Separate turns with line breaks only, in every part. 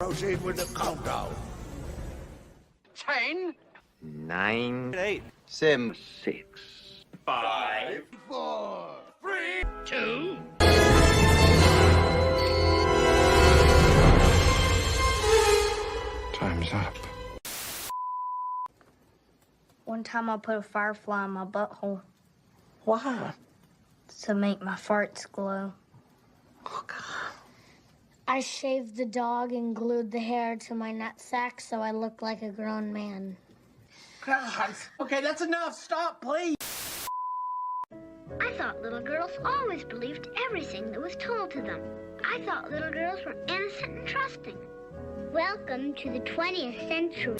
Proceed with the countdown.
10,
9,
8,
7,
6,
5,
4,
3, 2.
Time's up.
One time I put a firefly in my butthole
Why?
to make my farts glow.
Oh, God.
I shaved the dog and glued the hair to my nutsack so I looked like a grown man.
God. Okay, that's enough. Stop, please.
I thought little girls always believed everything that was told to them. I thought little girls were innocent and trusting. Welcome to the 20th century.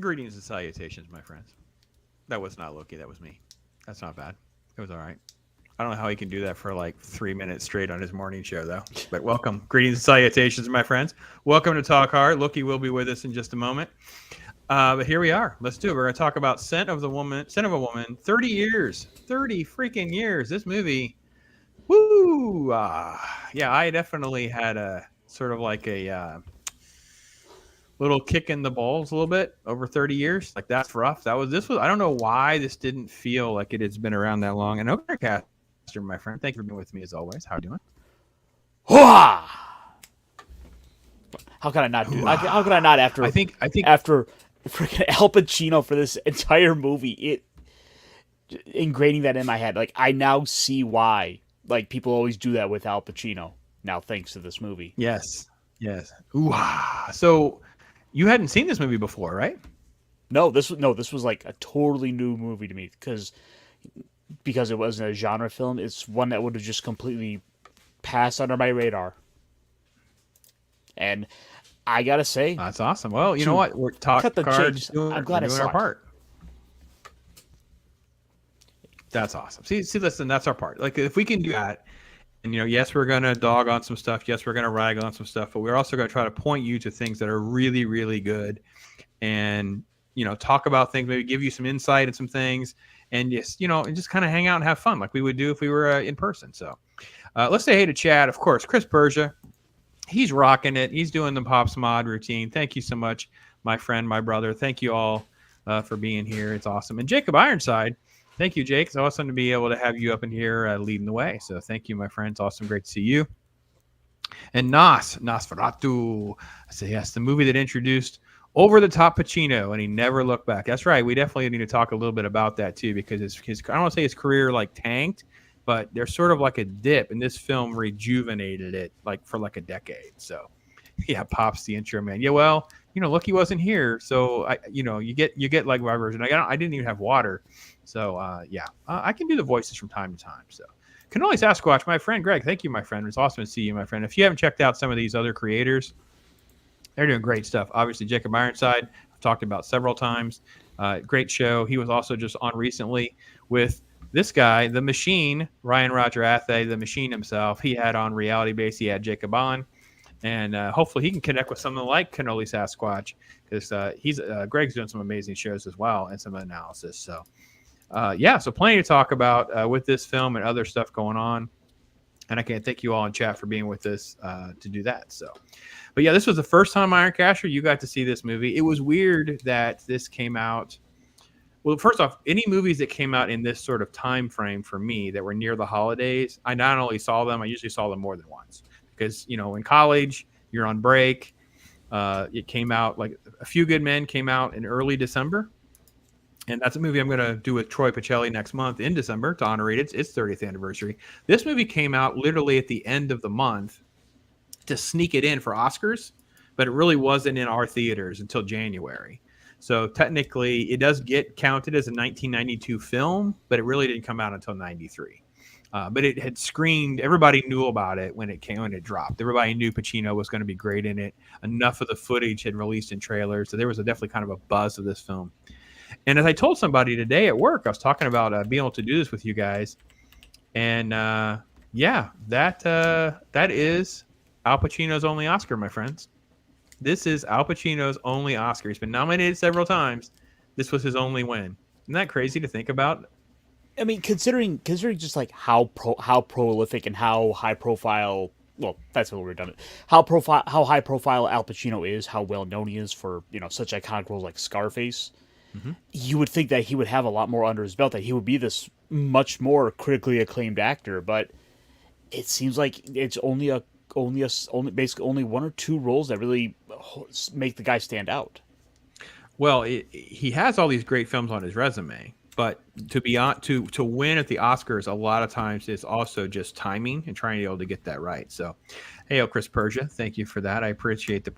Greetings and salutations, my friends. That was not Loki. That was me. That's not bad. It was all right. I don't know how he can do that for like 3 minutes straight on his morning show, though. But welcome. Greetings and salutations, my friends. Welcome to Talk Hard. Loki will be with us in just a moment. But here we are. Let's do it. We're going to talk about Scent of a Woman. 30 years. 30 freaking years. This movie. Woo! Yeah, I definitely had a sort of like a little kick in the balls a little bit over 30 years. Like, that's rough. This was I don't know why this didn't feel like it has been around that long. And LOKI IRONCASTER, my friend, thank you for being with me as always. How are you doing?
How can I not do? How can I not after?
I think
after freaking Al Pacino for this entire movie, ingraining that in my head. Like, I now see why like people always do that with Al Pacino. Now, thanks to this movie.
Yes. Ooh. So you hadn't seen this movie before, right?
No, this was like a totally new movie to me because it wasn't a genre film. It's one that would have just completely passed under my radar. And I gotta say,
that's awesome. Well, you know what? We're talking cards.
I'm glad
doing our part. That's awesome. See, listen, that's our part. Like, if we can do that, and yes, we're gonna dog on some stuff. Yes, we're gonna rag on some stuff, but we're also gonna try to point you to things that are really, really good, and talk about things, maybe give you some insight and some things, and just kind of hang out and have fun like we would do if we were in person. So, let's say hey to Chad, of course, Chris Persia. He's rocking it. He's doing the Pops Mod routine. Thank you so much, my friend, my brother. Thank you all for being here. It's awesome. And Jacob Ironside. Thank you, Jake. It's awesome to be able to have you up in here leading the way. So thank you, my friends. Awesome. Great to see you. And Nosferatu. I say, yes, the movie that introduced over-the-top Pacino, and he never looked back. That's right. We definitely need to talk a little bit about that, too, because his I don't want to say his career, like, tanked, but there's sort of like a dip, and this film rejuvenated it, like, for like a decade. So, yeah, Pops, the intro, man. Yeah, well, Loki wasn't here, so, you get like my version. I didn't even have water. So, I can do the voices from time to time. So, Cannoli Sasquatch, my friend Greg, thank you, my friend. It's awesome to see you, my friend. If you haven't checked out some of these other creators, they're doing great stuff. Obviously, Jacob Ironside, I've talked about several times. Great show. He was also just on recently with this guy, The Machine, Ryan Roger Athay, The Machine himself. He had on Reality Base. He had Jacob on. And hopefully he can connect with someone like Cannoli Sasquatch, because Greg's doing some amazing shows as well and some analysis. So, so plenty to talk about with this film and other stuff going on. And I can't thank you all in chat for being with us to do that. So, but yeah, this was the first time, Ironcaster, you got to see this movie. It was weird that this came out. Well, first off, any movies that came out in this sort of time frame for me that were near the holidays, I not only saw them, I usually saw them more than once. Because, in college, you're on break. It came out, like, A Few Good Men came out in early December. And that's a movie I'm going to do with Troy Pacelli next month in December to honor its 30th anniversary. This movie came out literally at the end of the month to sneak it in for Oscars, but it really wasn't in our theaters until January. So technically, it does get counted as a 1992 film, but it really didn't come out until 93. But it had screened. Everybody knew about it when it dropped. Everybody knew Pacino was going to be great in it. Enough of the footage had released in trailers, so there was definitely kind of a buzz of this film. And as I told somebody today at work, I was talking about being able to do this with you guys. And that is Al Pacino's only Oscar, my friends. This is Al Pacino's only Oscar. He's been nominated several times. This was his only win. Isn't that crazy to think about?
I mean, considering just like how prolific and how high profile. Well, that's what we're done. How high profile Al Pacino is, how well known he is for such iconic roles like Scarface. Mm-hmm. You would think that he would have a lot more under his belt, that he would be this much more critically acclaimed actor, but it seems like it's only basically only one or two roles that really make the guy stand out.
Well, he has all these great films on his resume, but to win at the Oscars, a lot of times it's also just timing and trying to be able to get that right. So, hey, Chris Persia, thank you for that. I appreciate the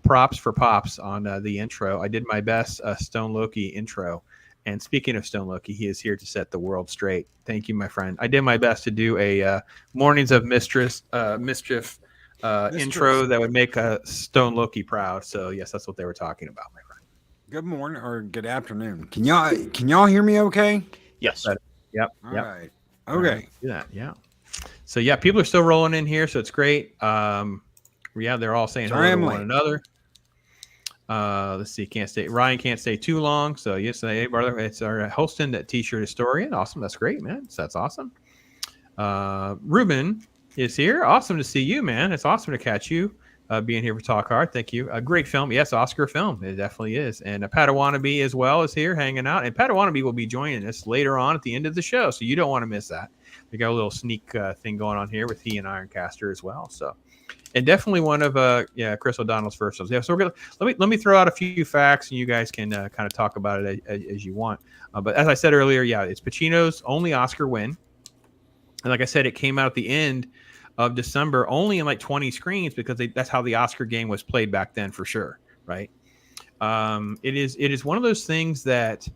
props for pops on the intro. I did my best Stone Loki intro. And speaking of Stone Loki, he is here to set the world straight. Thank you, my friend. I did my best to do a Mornings of Mischief intro that would make Stone Loki proud. So yes, that's what they were talking about, my friend.
Good morning or good afternoon. Can y'all hear me okay?
Yes.
Yep.
All right. Okay.
Do that. Yeah. So yeah, people are still rolling in here, so it's great. They're all saying hello to one another. Let's see. Ryan can't stay too long. So yes, hey brother, it's our Holston, that T-shirt historian. Awesome. That's great, man. So that's awesome. Ruben is here. Awesome to see you, man. It's awesome to catch you being here for Talk Hard. Thank you. A great film. Yes, Oscar film. It definitely is. And Padawannabe as well is here hanging out. And Padawannabe will be joining us later on at the end of the show. So you don't want to miss that. We got a little sneak thing going on here with he and Ironcaster as well. So, and definitely one of Chris O'Donnell's first films. Yeah, so we're gonna let me throw out a few facts, and you guys can kind of talk about it as you want. But as I said earlier, it's Pacino's only Oscar win, and like I said, it came out at the end of December, only in like 20 screens because that's how the Oscar game was played back then, for sure, right? It is one of those things that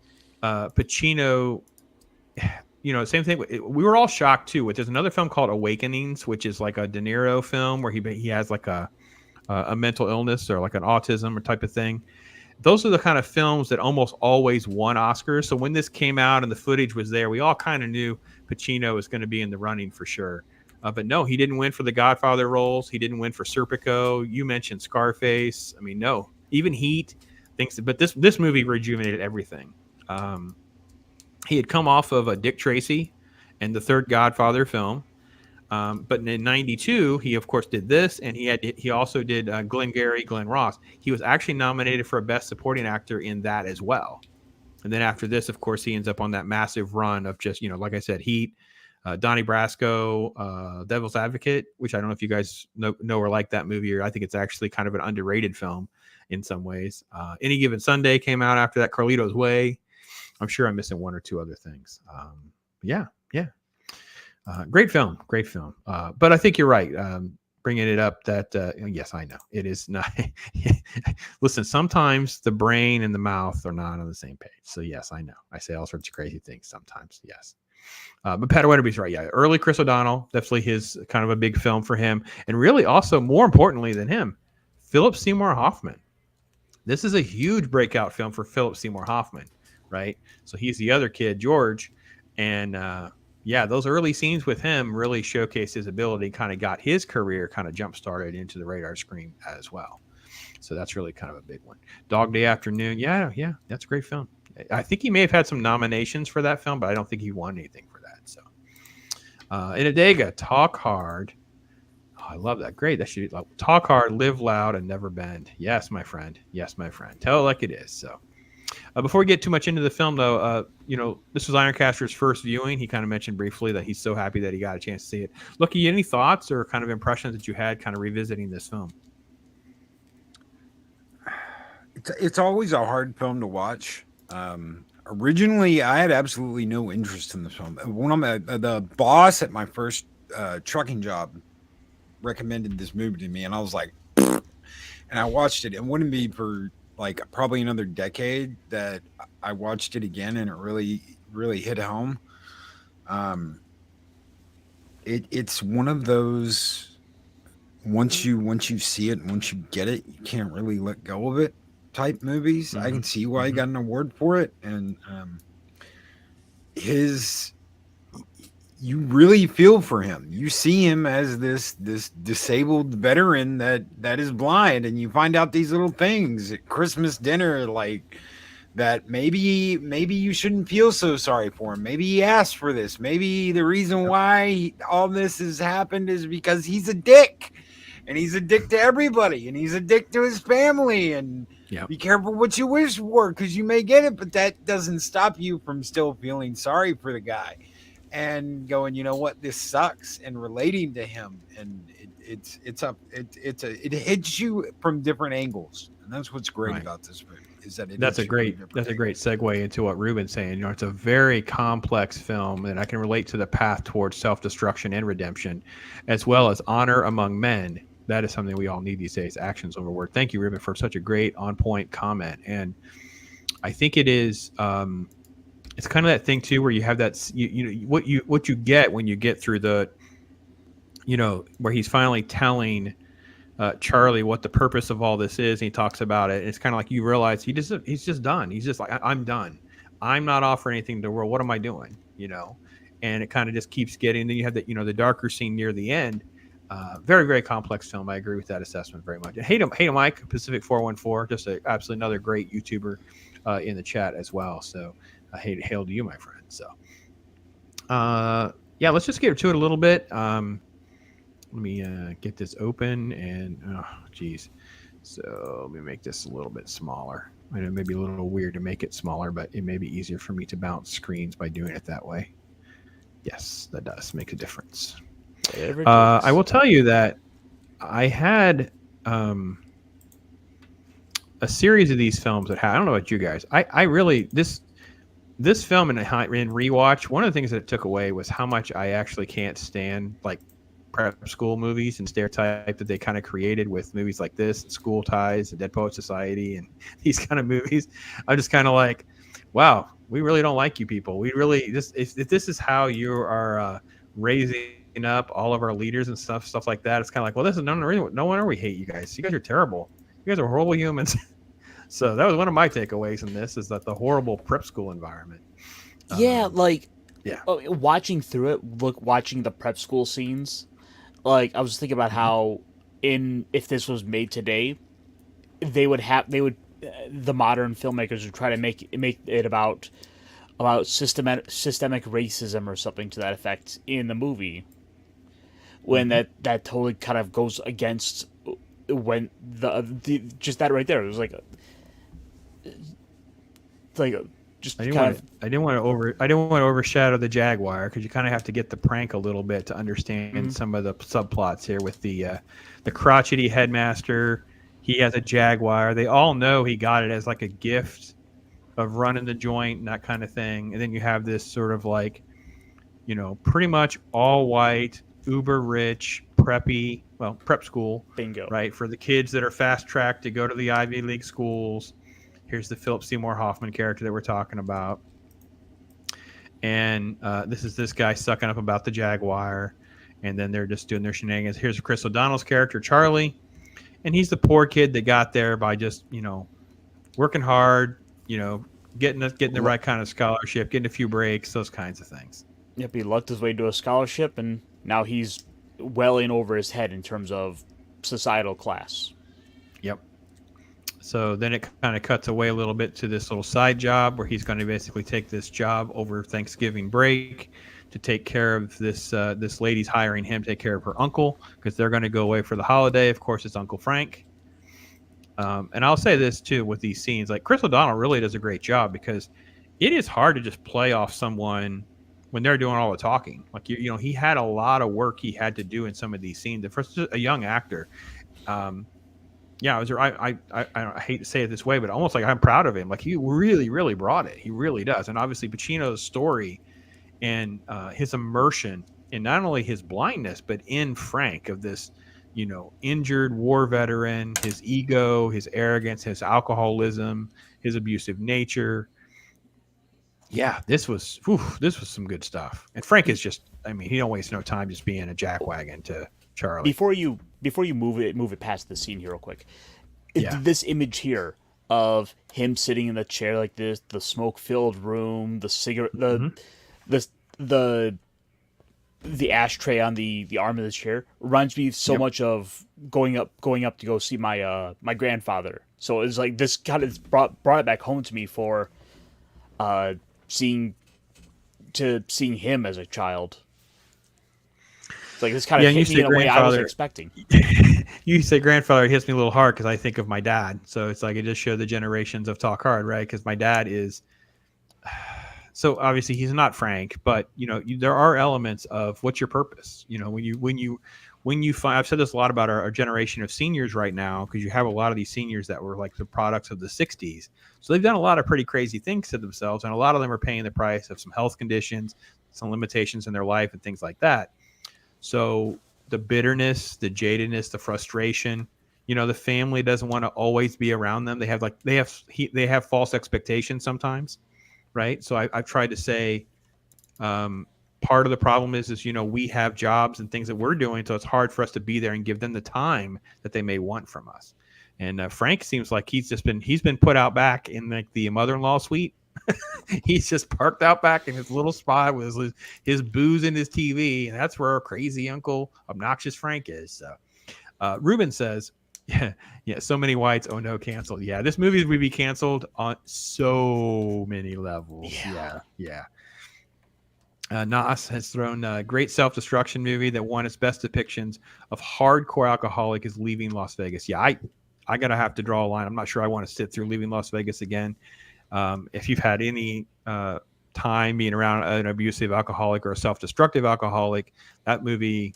Pacino. Same thing. We were all shocked too. There's another film called Awakenings, which is like a De Niro film where he has like a mental illness or like an autism or type of thing. Those are the kind of films that almost always won Oscars. So when this came out and the footage was there, we all kind of knew Pacino was going to be in the running for sure. But no, he didn't win for the Godfather roles. He didn't win for Serpico. You mentioned Scarface. I mean, no, even Heat. But this movie rejuvenated everything. He had come off of a Dick Tracy and the third Godfather film. But in 92, he, of course, did this. And he also did Glengarry Glen Ross. He was actually nominated for a Best Supporting Actor in that as well. And then after this, of course, he ends up on that massive run of just, like I said, Heat, Donnie Brasco, Devil's Advocate, which I don't know if you guys know or like that movie, or I think it's actually kind of an underrated film in some ways. Any Given Sunday came out after that, Carlito's Way. I'm sure I'm missing one or two other things. Great film. But I think you're right. Bringing it up that, yes, I know it is not. Listen, sometimes the brain and the mouth are not on the same page. So yes, I know. I say all sorts of crazy things sometimes. Yes. But Padawannabe's right. Yeah. Early Chris O'Donnell, definitely his kind of a big film for him. And really also more importantly than him, Philip Seymour Hoffman. This is a huge breakout film for Philip Seymour Hoffman. Right. So he's the other kid, George. And those early scenes with him really showcased his ability, kind of got his career kind of jump started into the radar screen as well. So that's really kind of a big one. Dog Day Afternoon. Yeah. That's a great film. I think he may have had some nominations for that film, but I don't think he won anything for that. So Inadega, Talk Hard. Oh, I love that. Great. That should be Talk Hard, Live Loud, and Never Bend. Yes, my friend. Tell it like it is. So. Before we get too much into the film, though, this was Ironcaster's first viewing. He kind of mentioned briefly that he's so happy that he got a chance to see it. Loki, any thoughts or kind of impressions that you had kind of revisiting this film?
It's always a hard film to watch Originally, I had absolutely no interest in this film. One of the boss at my first trucking job recommended this movie to me, and I was like, and I watched it. It wouldn't be for like probably another decade that I watched it again, and it really hit home. It's one of those once you see it, once you get it, you can't really let go of it type movies. I can see why he got an award for it, and you really feel for him. You see him as this disabled veteran that is blind, and you find out these little things at Christmas dinner, like that maybe you shouldn't feel so sorry for him. Maybe he asked for this. Maybe the reason why all this has happened is because he's a dick, and he's a dick to everybody, and he's a dick to his family, and be careful what you wish for, because you may get it, but that doesn't stop you from still feeling sorry for the guy and going, you know what, this sucks, and relating to him. And it hits you from different angles, and that's what's great about this movie. Is that
that's a great segue into what Ruben's saying. You know, it's a very complex film, and I can relate to the path towards self-destruction and redemption, as well as honor among men. That is something we all need these days. Actions over word. Thank you, Ruben, for such a great on-point comment. And I think it is. It's kind of that thing too, where you have that. You know what you get when you get through the. You know, where he's finally telling Charlie what the purpose of all this is, and he talks about it. It's kind of like you realize he's just done. He's just like, I'm done. I'm not offering anything to the world. What am I doing? You know, and it kind of just keeps getting. Then you have that, you know, the darker scene near the end. Very, very complex film. I agree with that assessment very much. And hey to Mike, Pacific 414, just absolutely another great YouTuber in the chat as well. So hail to you, my friend. So yeah, let's just get to it a little bit. Let me get this open, and oh geez, so let me make this a little bit smaller. I know it may be a little weird to make it smaller, but it may be easier for me to bounce screens by doing it that way. Yes, that does make a difference. I will tell you that I had a series of these films that had, I don't know about you guys. I really this film in rewatch, one of the things that it took away was how much I actually can't stand like prep school movies and stereotype that they kind of created with movies like this, and School Ties, and Dead Poet Society, and these kind of movies. I'm just kind of like, wow, we really don't like you people. We really if this is how you are raising up all of our leaders and stuff like that. It's kind of like, well, this is no wonder we hate you guys. You guys are terrible. You guys are horrible humans. So that was one of my takeaways in this, is that the horrible prep school environment.
Watching through it, watching the prep school scenes, like I was thinking about how if this was made today, the modern filmmakers would try to make it about systemic racism or something to that effect in the movie, when that totally kind of goes against when the just that right there. It was like just I didn't want to overshadow the Jaguar, because you kind of have to get the prank a little bit to understand some of the subplots here with the crotchety headmaster. He has a Jaguar. They all know he got it as like a gift of running the joint and that kind of thing. And then you have this sort of like, you know, pretty much all white, uber rich, preppy, well, prep school. Bingo. Right?
For the kids that are fast tracked to go to the Ivy League schools. Here's the Philip Seymour Hoffman character that we're talking about. And this is this guy sucking up about the Jaguar. And then they're just doing their shenanigans. Here's Chris O'Donnell's character, Charlie. And he's the poor kid that got there by just, you know, working hard, you know, getting the right kind of scholarship, getting a few breaks, those kinds of things.
Yep, he lucked his way to a scholarship, and now he's well in over his head in terms of societal class.
Yep. So then it kind of cuts away a little bit to this little side job where he's going to basically take this job over Thanksgiving break to take care of this lady's hiring him to take care of her uncle, because they're going to go away for the holiday. Of course, it's Uncle Frank. And I'll say this too with these scenes, like Chris O'Donnell really does a great job, because it is hard to just play off someone when they're doing all the talking. Like, you know, he had a lot of work he had to do in some of these scenes. For a young actor, yeah, I hate to say it this way, but almost like I'm proud of him. Like he really, really brought it. He really does. And obviously Pacino's story and his immersion in not only his blindness, but in Frank of this, injured war veteran, his ego, his arrogance, his alcoholism, his abusive nature. Yeah, this was some good stuff. And Frank is just, I mean, he don't waste no time just being a jackwagon to Charlie.
Before you move it past the scene here real quick.
Yeah.
This image here of him sitting in the chair like this, the smoke-filled room, the cigarette, the ashtray on the arm of the chair reminds me so much of going up to go see my my grandfather. So it's like this kind of brought it back home to me for seeing him as a child. It's like this kind of hit me in a way I wasn't expecting.
You say grandfather, it hits me a little hard because I think of my dad. So it's like it just showed the generations of Talk Hard, right? Because my dad is so obviously he's not Frank, but there are elements of what's your purpose. When you find, I've said this a lot about our generation of seniors right now, because you have a lot of these seniors that were like the products of the 60s. So they've done a lot of pretty crazy things to themselves, and a lot of them are paying the price of some health conditions, some limitations in their life, and things like that. So the bitterness, the jadedness, the frustration, the family doesn't want to always be around them. They have false expectations sometimes, right? So I've tried to say, part of the problem is we have jobs and things that we're doing, so it's hard for us to be there and give them the time that they may want from us. And Frank seems like he's been put out back in like the mother-in-law suite. He's just parked out back in his little spot with his booze and his TV, and that's where our crazy uncle, obnoxious Frank is. So, Ruben says, yeah, so many whites. Oh no, canceled. Yeah, this movie would be canceled on so many levels. Yeah. Nas has thrown a great self-destruction movie that won its best depictions of hardcore alcoholic is Leaving Las Vegas. Yeah, I gotta have to draw a line. I'm not sure I want to sit through Leaving Las Vegas again. If you've had any time being around an abusive alcoholic or a self-destructive alcoholic, that movie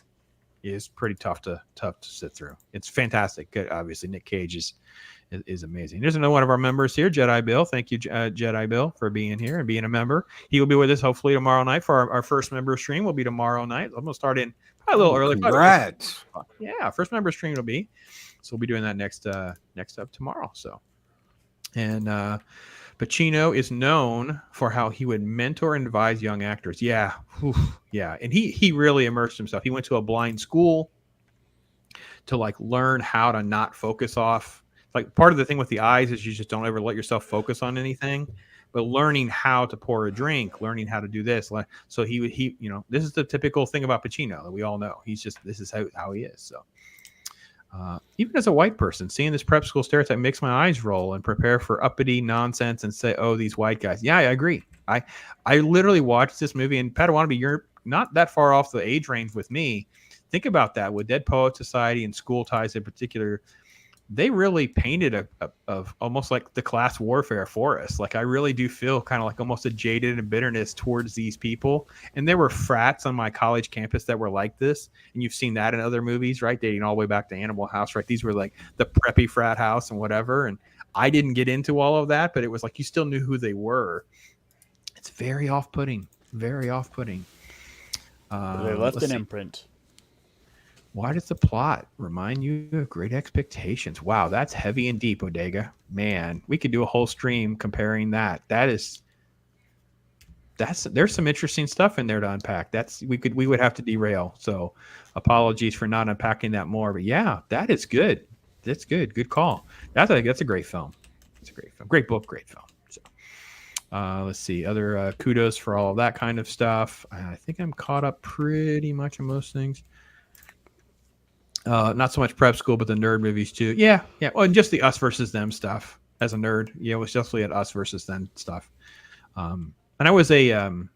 is pretty tough to sit through. It's fantastic. Obviously, Nick Cage is amazing. There's another one of our members here, Jedi Bill. Thank you, Jedi Bill, for being here and being a member. He will be with us hopefully tomorrow night for our first member stream. Will be tomorrow night. I'm gonna start in probably a little early.
Congrats!
Yeah, first member stream will be. So we'll be doing that next up tomorrow. So, and Pacino is known for how he would mentor and advise young actors. Yeah, yeah, and he really immersed himself. He went to a blind school to like learn how to not focus off. Like part of the thing with the eyes is you just don't ever let yourself focus on anything, but learning how to pour a drink, learning how to do this. So he this is the typical thing about Pacino that we all know. This is how he is. So even as a white person, seeing this prep school stereotype makes my eyes roll and prepare for uppity nonsense and say, oh, these white guys. Yeah, I agree. I literally watched this movie, and Padawannabe, you're not that far off the age range with me. Think about that with Dead Poets Society and School Ties in particular. They really painted of almost like the class warfare for us. Like I really do feel kind of like almost a jaded and bitterness towards these people. And there were frats on my college campus that were like this. And you've seen that in other movies, right? Dating all the way back to Animal House, right? These were like the preppy frat house and whatever. And I didn't get into all of that, but it was like you still knew who they were. It's very off-putting. Very off-putting.
They left an imprint.
Why does the plot remind you of Great Expectations? Wow, that's heavy and deep, Bodega. Man, we could do a whole stream comparing that. There's some interesting stuff in there to unpack. We would have to derail. So apologies for not unpacking that more. But yeah, that is good. That's good. Good call. That's a great film. It's a great film. Great book, great film. So let's see. Other kudos for all of that kind of stuff. I think I'm caught up pretty much on most things. Not so much prep school, but the nerd movies too. Yeah. Well, and just the us versus them stuff as a nerd. Yeah, it was definitely at us versus them stuff. And I was I'm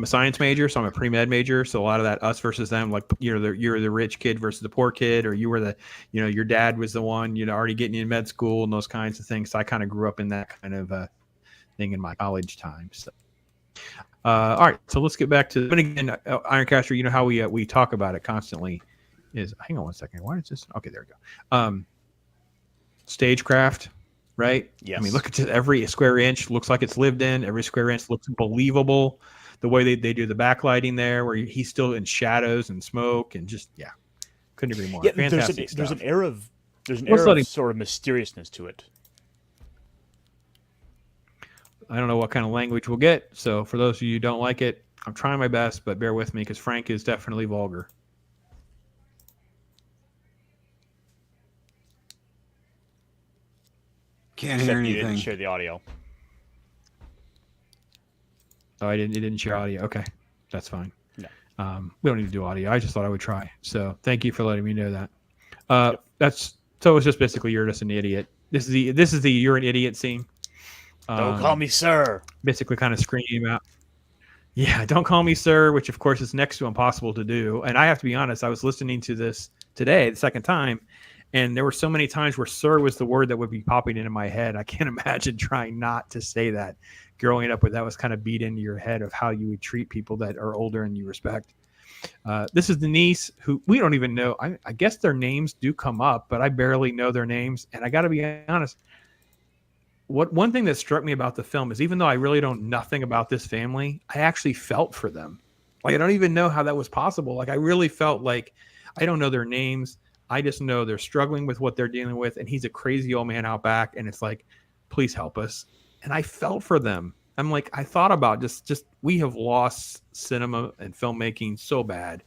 a science major, so I'm a pre-med major. So a lot of that us versus them, like you're the rich kid versus the poor kid, or you were the, your dad was the one, already getting you in med school and those kinds of things. So I kind of grew up in that kind of thing in my college time. So. All right, so let's get back to. But again, Ironcaster, how we talk about it constantly. Hang on one second. Why is this? Okay, there we go. stagecraft, right?
Yes.
I mean, look at just every square inch looks like it's lived in. Every square inch looks believable. The way they do the backlighting there, where he's still in shadows and smoke, and just couldn't agree more.
Yeah,
Fantastic
there's
stuff.
an air of sort of mysteriousness to it.
I don't know what kind of language we'll get, so for those of you who don't like it, I'm trying my best, but bear with me because Frank is definitely vulgar.
Can't hear
You didn't
anything.
share the audio.
Oh, it didn't share audio. Okay, that's fine.
No.
We don't need to do audio. I just thought I would try. So thank you for letting me know that. So it's just basically you're just an idiot. This is the you're an idiot scene.
Don't call me sir.
Basically, kind of screaming out. Yeah, don't call me sir, which of course is next to impossible to do. And I have to be honest, I was listening to this today, the second time, and there were so many times where sir was the word that would be popping into my head. I can't imagine trying not to say that growing up, where that was kind of beat into your head of how you would treat people that are older and you respect. This is the niece who we don't even know. I guess their names do come up, but I barely know their names. And I got to be honest, one thing that struck me about the film is even though I really don't nothing about this family, I actually felt for them. Like I don't even know how that was possible. Like I really felt like I don't know their names. I just know they're struggling with what they're dealing with, and he's a crazy old man out back, and it's like, please help us. And I felt for them. I'm like, I thought about just we have lost cinema and filmmaking so bad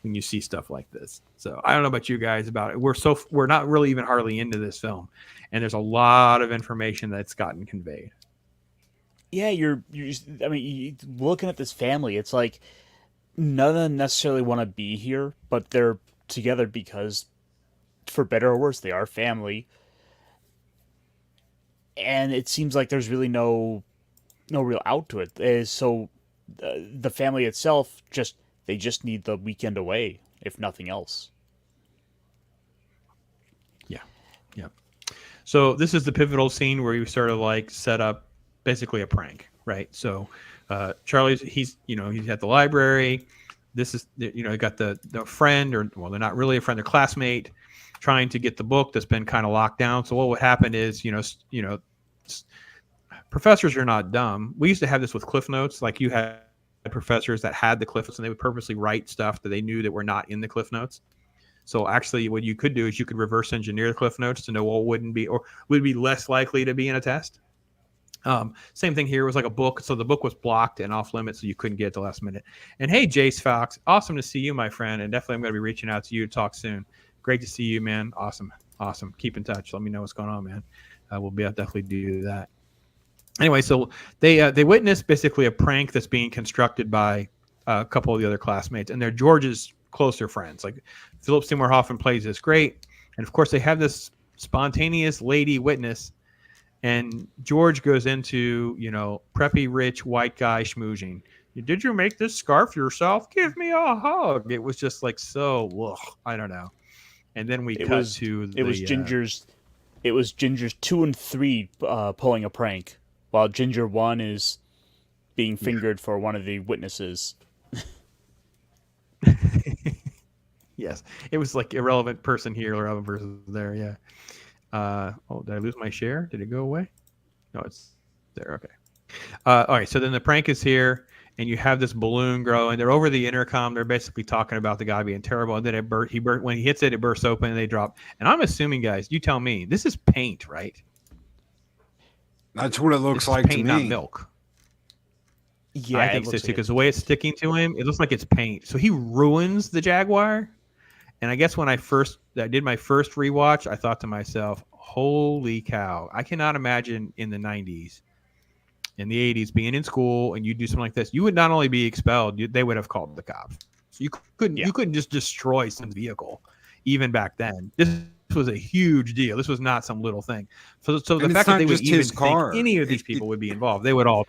when you see stuff like this. So I don't know about you guys about it. We're not really even hardly into this film, and there's a lot of information that's gotten conveyed.
Yeah, you're looking at this family, it's like none of them necessarily want to be here, but they're together because, for better or worse, they are family. And it seems like there's really no real out to it. So the family itself they just need the weekend away, if nothing else.
Yeah. So this is the pivotal scene where you sort of like set up basically a prank, right? So Charlie's he's at the library. This is got the friend, or well, they're not really a friend, they're classmate, trying to get the book that's been kind of locked down. So what would happen is professors are not dumb. We used to have this with Cliff Notes. Like you had professors that had the Cliff Notes and they would purposely write stuff that they knew that were not in the Cliff Notes. So actually what you could do is you could reverse engineer the Cliff Notes to know what wouldn't be or would be less likely to be in a test. Same thing here. It was like a book. So the book was blocked and off limits, so you couldn't get it at the last minute. And hey, Jace Fox, awesome to see you, my friend. And definitely I'm going to be reaching out to you to talk soon. Great to see you, man. Awesome. Keep in touch. Let me know what's going on, man. We'll definitely do that. Anyway, so they witnessed basically a prank that's being constructed by a couple of the other classmates, and they're George's closer friends. Like Philip Seymour Hoffman plays this great, and of course they have this spontaneous lady witness, and George goes into preppy rich white guy schmoozing. Did you make this scarf yourself? Give me a hug. It was just like so. I don't know. And then it was
Ginger's 2 and 3 pulling a prank, while Ginger 1 is being fingered for one of the witnesses.
Yes, it was like irrelevant person here, irrelevant person there. Yeah. Did I lose my share? Did it go away? No, it's there. Okay. All right. So then the prank is here, and you have this balloon growing. They're over the intercom. They're basically talking about the guy being terrible, and then when he hits it, it bursts open, and they drop. And I'm assuming, guys, you tell me, this is paint, right?
That's what it looks like
paint,
to me.
not milk.
Yeah,
I think so too, because the way it's sticking to him, it looks like it's paint. So he ruins the Jaguar. And I guess when I did my first rewatch, I thought to myself, holy cow, I cannot imagine in the 90s, in the 80s, being in school and you do something like this. You would not only be expelled, they would have called the cops. So you couldn't just destroy some vehicle, even back then. This was a huge deal. This was not some little thing. So the fact that they would even think any of these people would be involved, they would all.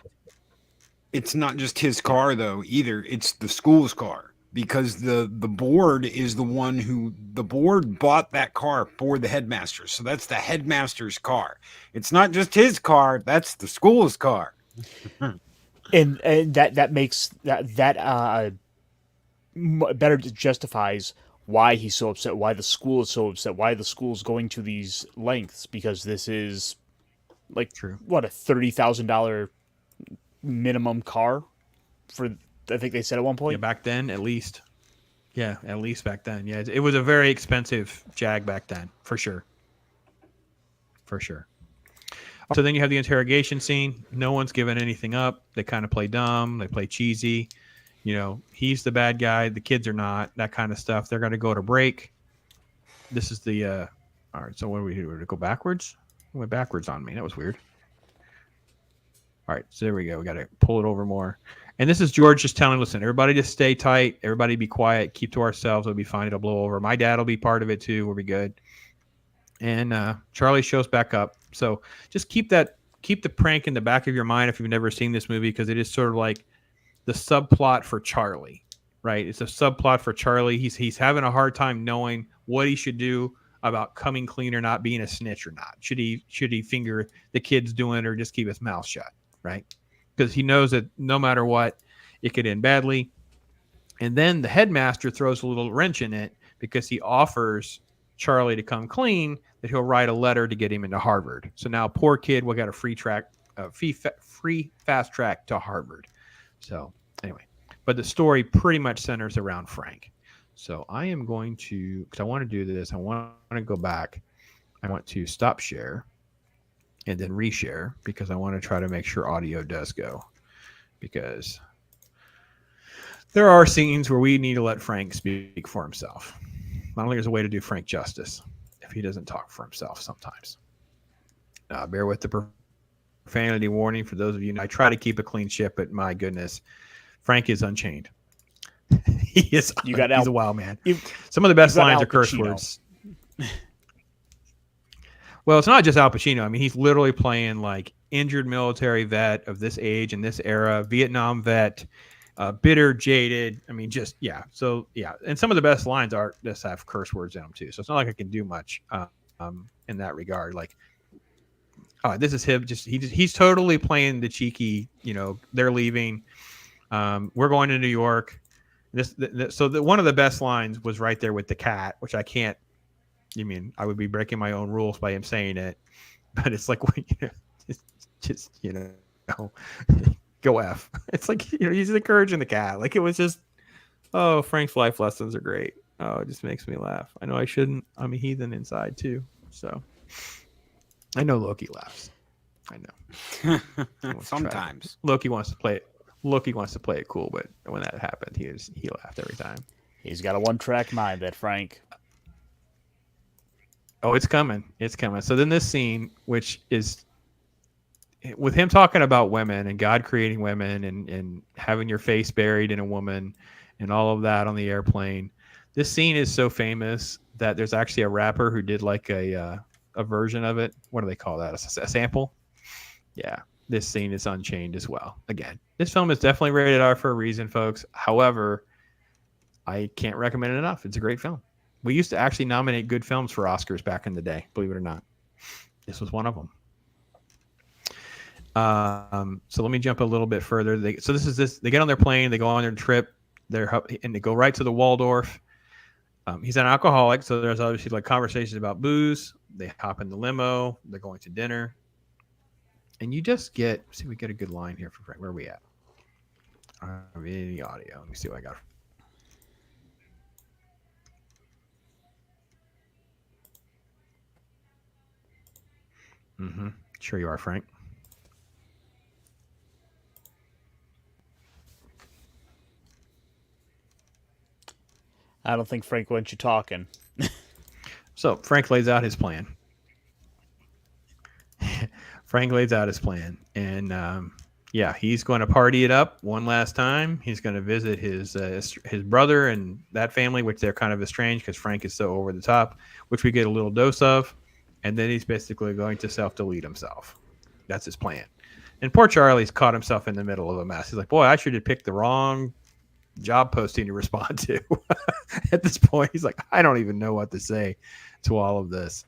It's not just his car though either. It's the school's car, because the board is the one the board bought that car for the headmaster. So that's the headmaster's car. It's not just his car. That's the school's car.
and that makes that better justifies why he's so upset, why the school is so upset, why the school's going to these lengths, because this is like
True.
what, a $30,000 minimum car for, I think they said at one point.
Yeah, back then at least. Yeah, at least back then. Yeah, it was a very expensive Jag back then, for sure. For sure. So then you have the interrogation scene. No one's giving anything up. They kind of play dumb. They play cheesy. You know, he's the bad guy. The kids are not. That kind of stuff. They're going to go to break. This is the... all right, so what do we do? We're going to go backwards? It went backwards on me. That was weird. All right, so there we go. We got to pull it over more. And this is George just telling, listen, everybody just stay tight. Everybody be quiet. Keep to ourselves. It'll be fine. It'll blow over. My dad will be part of it too. We'll be good. And Charlie shows back up. So just keep the prank in the back of your mind if you've never seen this movie, because it is sort of like the subplot for Charlie, right? It's a subplot for Charlie. He's having a hard time knowing what he should do about coming clean or not, being a snitch or not. Should he finger the kids doing it or just keep his mouth shut, right? Because he knows that no matter what, it could end badly. And then the headmaster throws a little wrench in it because he offers Charlie to come clean, that he'll write a letter to get him into Harvard. So now poor kid will get a free fast track to Harvard. So anyway, but the story pretty much centers around Frank. So I am going to, because I want to do this, I want to go back. I want to stop share and then reshare, because I want to try to make sure audio does go, because there are scenes where we need to let Frank speak for himself. I don't think there's a way to do Frank justice if he doesn't talk for himself sometimes. Bear with the profanity warning for those of you. I try to keep a clean ship, but my goodness, Frank is unchained. He's a wild man. Some of the best lines are curse words. Well, it's not just Al Pacino. I mean, he's literally playing like injured military vet of this age and this era, Vietnam vet, bitter, jaded. I mean, just, yeah. So, yeah. And some of the best lines are just have curse words in them, too. So it's not like I can do much in that regard. Like, this is him. He's totally playing the cheeky, you know, they're leaving. We're going to New York. One of the best lines was right there with the cat, which I can't. I mean, I would be breaking my own rules by him saying it, but it's like, just you know, go F. It's like, you know, he's encouraging the cat. Like, it was just, oh, Frank's life lessons are great. Oh, it just makes me laugh. I know I shouldn't. I'm a heathen inside too. So I know Loki laughs. I know.
Sometimes
Loki wants to play it. Loki wants to play it cool, but when that happened, he laughed every time.
He's got a one-track mind, that Frank.
Oh, it's coming. It's coming. So then this scene, which is with him talking about women and God creating women and having your face buried in a woman and all of that on the airplane. This scene is so famous that there's actually a rapper who did like a version of it. What do they call that? A sample? Yeah. This scene is Unchained as well. Again, this film is definitely rated R for a reason, folks. However, I can't recommend it enough. It's a great film. We used to actually nominate good films for Oscars back in the day, believe it or not. This was one of them. So let me jump a little bit further. They get on their plane, they go on their trip, and they go right to the Waldorf. He's an alcoholic, so there's obviously like conversations about booze. They hop in the limo, they're going to dinner. And you just get, see, we get a good line here for Frank. Where are we at? The audio. Let me see what I got. Sure you are, Frank.
I don't think Frank wants you talking.
So Frank lays out his plan. And yeah, he's going to party it up one last time. He's going to visit his brother and that family, which they're kind of estranged because Frank is so over the top, which we get a little dose of. And then he's basically going to self-delete himself. That's his plan. And poor Charlie's caught himself in the middle of a mess. He's like, boy, I should have picked the wrong job posting to respond to. At this point, he's like, I don't even know what to say to all of this.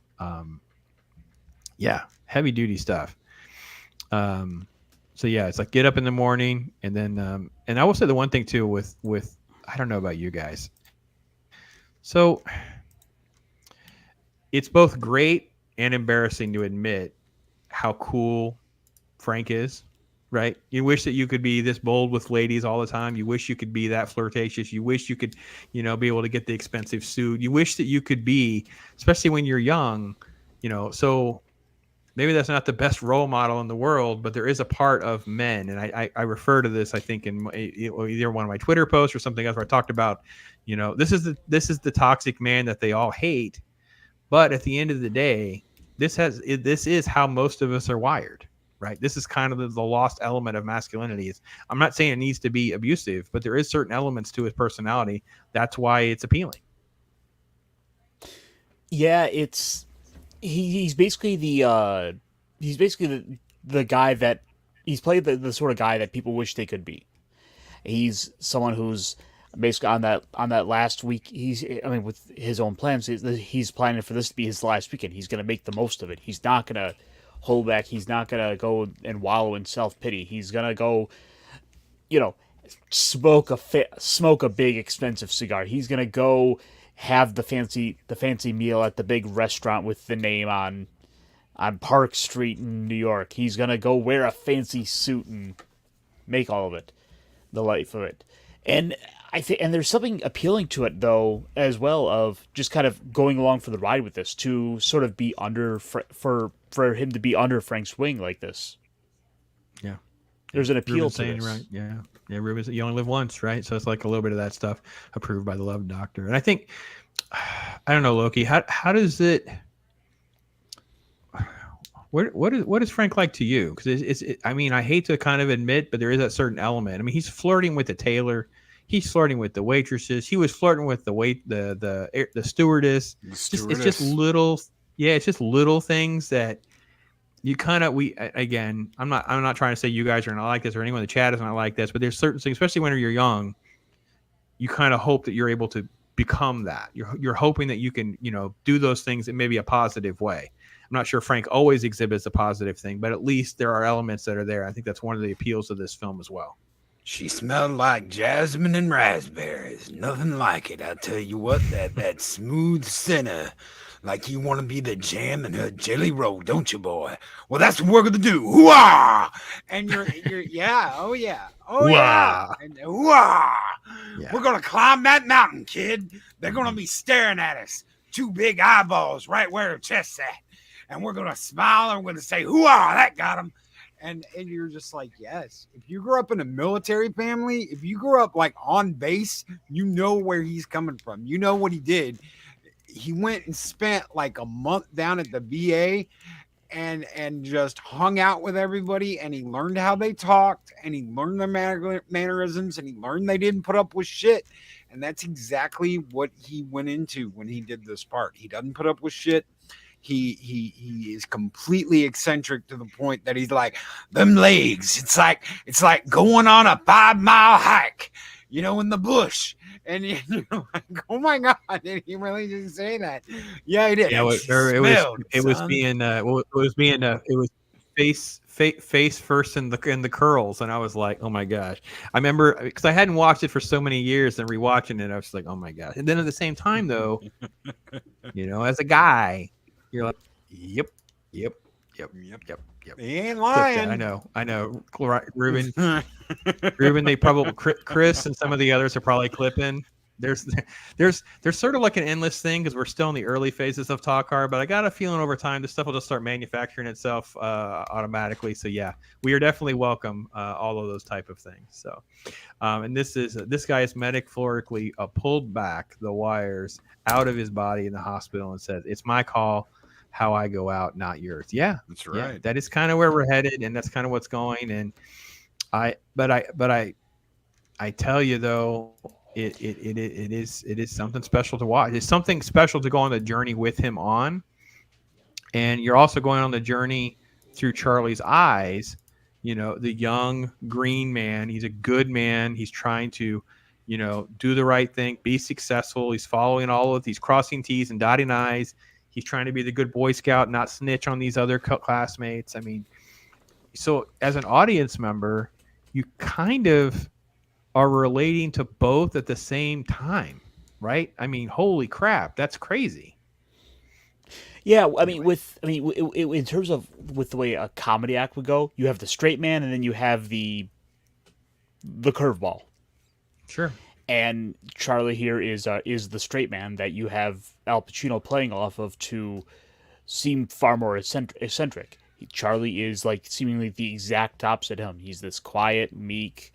Yeah, heavy duty stuff. So yeah, it's like get up in the morning, and then and I will say the one thing too with I don't know about you guys. So it's both great and embarrassing to admit how cool Frank is, right? You wish that you could be this bold with ladies all the time. You wish you could be that flirtatious. You wish you could, be able to get the expensive suit. You wish that you could be, especially when you're young, so maybe that's not the best role model in the world, but there is a part of men. And I refer to this, I think, in either one of my Twitter posts or something else where I talked about, this is the toxic man that they all hate. But at the end of the day, this is how most of us are wired, right? This is kind of the lost element of masculinity. I'm not saying it needs to be abusive, but there is certain elements to his personality. That's why it's appealing.
Yeah, he's basically the guy that he's played the sort of guy that people wish they could be. He's someone who's basically on that last week. With his own plans, he's planning for this to be his last weekend. He's going to make the most of it. He's not going to hold back. He's not going to go and wallow in self-pity. He's going to go, smoke a big expensive cigar. He's going to go have the fancy meal at the big restaurant with the name on Park Street in New York. He's going to go wear a fancy suit and make all of it the life of it. And and there's something appealing to it, though, as well, of just kind of going along for the ride with this, to sort of be under, for him to be under Frank's wing like this.
Yeah.
There's an appeal
Ruben's
to
saying,
this.
right? Yeah. Yeah, Ruben's, you only live once, right? So it's like a little bit of that stuff approved by the Love Doctor. And I think, I don't know, Loki, how does it... What is Frank like to you? Because I hate to kind of admit, but there is that certain element. I mean, he's flirting with the tailor. He's flirting with the waitresses. He was flirting with the stewardess. It's just little, it's just little things that you kind of, again, I'm not trying to say you guys are not like this or anyone in the chat is not like this, but there's certain things, especially when you're young, you kind of hope that you're able to become that. You're hoping that you can, do those things in maybe a positive way. I'm not sure Frank always exhibits a positive thing, but at least there are elements that are there. I think that's one of the appeals of this film as well.
She smelled like jasmine and raspberries. Nothing like it. I tell you what, that smooth center, like you want to be the jam in her jelly roll, don't you, boy? Well, that's what we're gonna do. Hoo-ah! And you're yeah, oh yeah, oh yeah, and hoo-ah! Yeah. We're gonna climb that mountain, kid. They're gonna be staring at us, two big eyeballs right where her chest's at, and we're gonna smile and we're gonna say, hoo-ah! That got him. And you're just like, yes. If you grew up in a military family, if you grew up like on base, you know where he's coming from. You know what he did. He went and spent like a month down at the VA and just hung out with everybody, and he learned how they talked, and he learned their mannerisms, and he learned they didn't put up with shit. And that's exactly what he went into when he did this part. He doesn't put up with shit. He is completely eccentric to the point that he's like, them legs, it's like going on a 5-mile hike, in the bush. And you're like, oh my God, did he really just say that? Yeah, he did.
Yeah, it was face first in the curls, and I was like, oh my gosh. I remember because I hadn't watched it for so many years, and rewatching it, I was like, oh my gosh. And then at the same time, though, as a guy, you're like, yep. He
ain't lying.
I know. Ruben, they probably, Chris and some of the others are probably clipping. There's sort of like an endless thing because we're still in the early phases of Talk Hard, but I got a feeling over time this stuff will just start manufacturing itself automatically. So yeah, we are definitely welcome all of those type of things. So, and this guy is metaphorically pulled back the wires out of his body in the hospital and said, "It's my call, how I go out, not yours." Yeah,
that's right.
Yeah, that is kind of where we're headed, and that's kind of what's going. And I tell you though. It is something special to watch. It's something special to go on the journey with him on, and you're also going on the journey through Charlie's eyes. The young green man. He's a good man. He's trying to, do the right thing, be successful. He's following all of these crossing T's and dotting I's. He's trying to be the good Boy Scout, not snitch on these other classmates. I mean, so as an audience member, you kind of are relating to both at the same time, right? I mean, holy crap, that's crazy.
Yeah, I mean, in terms of with the way a comedy act would go, you have the straight man, and then you have the curveball.
Sure.
And Charlie here is the straight man that you have Al Pacino playing off of to seem far more eccentric. Charlie is like seemingly the exact opposite of him. He's this quiet, meek,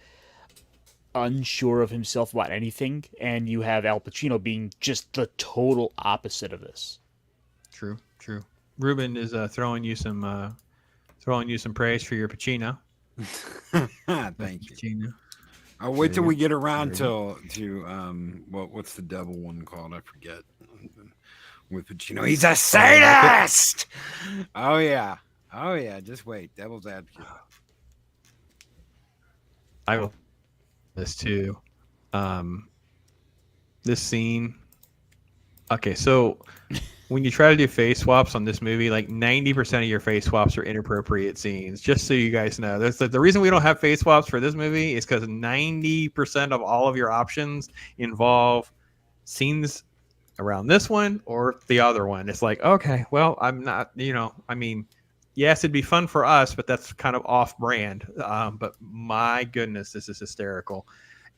unsure of himself about anything, and you have Al Pacino being just the total opposite of this.
True. Ruben is throwing you some praise for your Pacino.
Thank you.
Pacino.
I'll wait till we get around to what's the devil one called? I forget. With Pacino, he's a sadist. Oh yeah. Just wait. Devil's Advocate.
I will. This too. This scene. Okay, so when you try to do face swaps on this movie, like 90% of your face swaps are inappropriate scenes. Just so you guys know, the reason we don't have face swaps for this movie is because 90% of all of your options involve scenes around this one or the other one. It's like, okay, well, I'm not, I mean, yes, it'd be fun for us, but that's kind of off-brand. But my goodness, this is hysterical.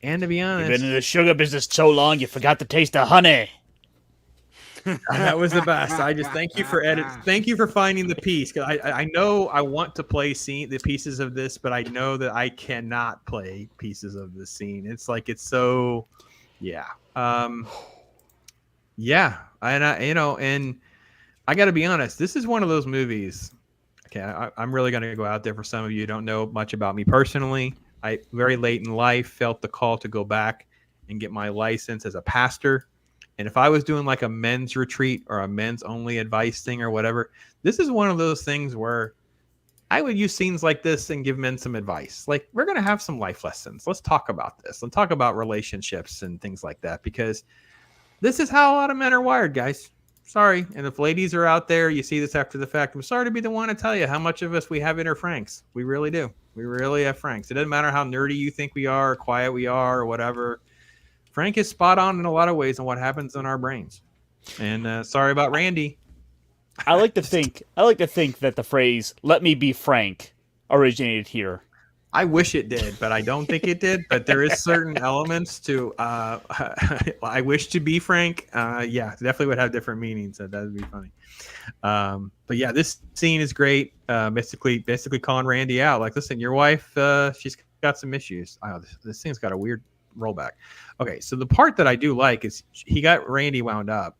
And to be honest,
you've been in the sugar business so long, you forgot the taste of honey.
That was the best. I just thank you for Thank you for finding the piece. Cause I know I want to play the pieces of this, but I know that I cannot play pieces of this scene. It's like, it's so, yeah. Yeah. And and I got to be honest, this is one of those movies. Okay. I'm really going to go out there for some of you who don't know much about me personally. I very late in life felt the call to go back and get my license as a pastor. And if I was doing like a men's retreat or a men's only advice thing or whatever, this is one of those things where I would use scenes like this and give men some advice. Like, we're going to have some life lessons. Let's talk about this. Let's talk about relationships and things like that, because this is how a lot of men are wired, guys. Sorry. And if ladies are out there, you see this after the fact, I'm sorry to be the one to tell you how much of us we have inner Franks. We really do. We really have Franks. It doesn't matter how nerdy you think we are, or quiet we are, or whatever. Frank is spot on in a lot of ways on what happens in our brains. And sorry about Randy.
I like to think that the phrase "let me be frank" originated here.
I wish it did, but I don't think it did. But there is certain elements to I wish to be frank. Yeah, definitely would have different meanings. So that would be funny. But yeah, this scene is great. Basically calling Randy out. Like, listen, your wife, she's got some issues. Oh, this thing's got a weird rollback. Okay, so the part that I do like is he got Randy wound up.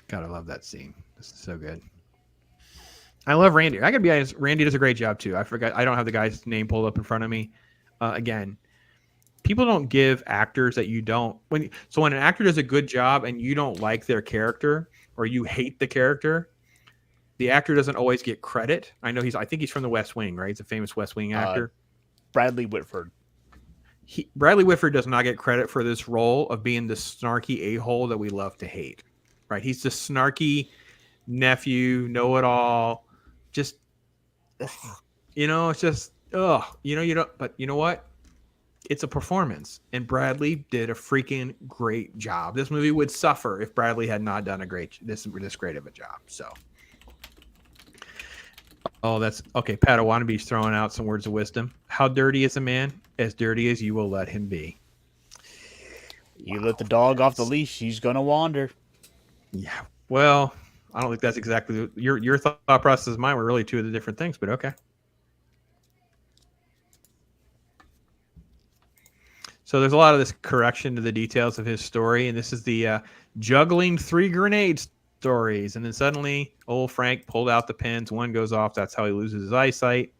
Gotta love that scene. This is so good. I love Randy. I gotta be honest, Randy does a great job too. I forgot, I don't have the guy's name pulled up in front of me. Again, people don't give actors that you don't when an actor does a good job and you don't like their character or you hate the character, the actor doesn't always get credit. I think he's from the West Wing, right? He's a famous West Wing actor.
Bradley Whitford.
Bradley Whitford does not get credit for this role of being the snarky a-hole that we love to hate, right? He's the snarky nephew, know-it-all. Just, it's just, but you know what? It's a performance, and Bradley did a freaking great job. This movie would suffer if Bradley had not done this great of a job. So. Oh, that's okay. Padawanebe's throwing out some words of wisdom. How dirty is a man? As dirty as you will let him be.
You let the dog off the leash, he's gonna wander.
Yeah. Well, I don't think that's exactly your thought process and mine were really two of the different things, but okay. So there's a lot of this correction to the details of his story, and this is the juggling 3 grenades stories. And then suddenly old Frank pulled out the pins, one goes off, that's how he loses his eyesight,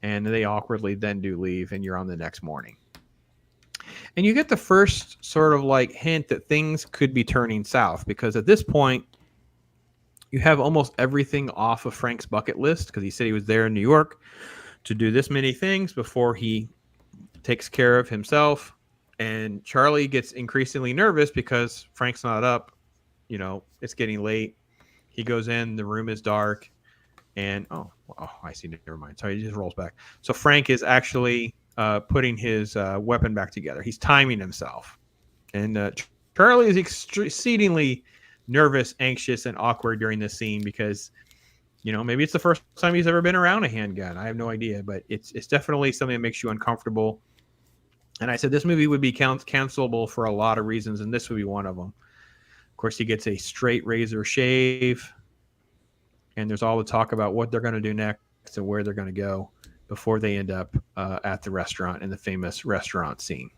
and they awkwardly then do leave, and you're on the next morning. And you get the first sort of like hint that things could be turning south, because at this point you have almost everything off of Frank's bucket list, because he said he was there in New York to do this many things before he takes care of himself. And Charlie gets increasingly nervous because Frank's not up. It's getting late. He goes in, the room is dark, and I see. Never mind. Sorry, he just rolls back. So Frank is actually putting his weapon back together. He's timing himself. And Charlie is exceedingly nervous, anxious, and awkward during this scene because, maybe it's the first time he's ever been around a handgun. I have no idea, but it's definitely something that makes you uncomfortable. And I said this movie would be cancelable for a lot of reasons, and this would be one of them. Of course, he gets a straight razor shave, and there's all the talk about what they're going to do next and where they're going to go before they end up at the restaurant in the famous restaurant scene.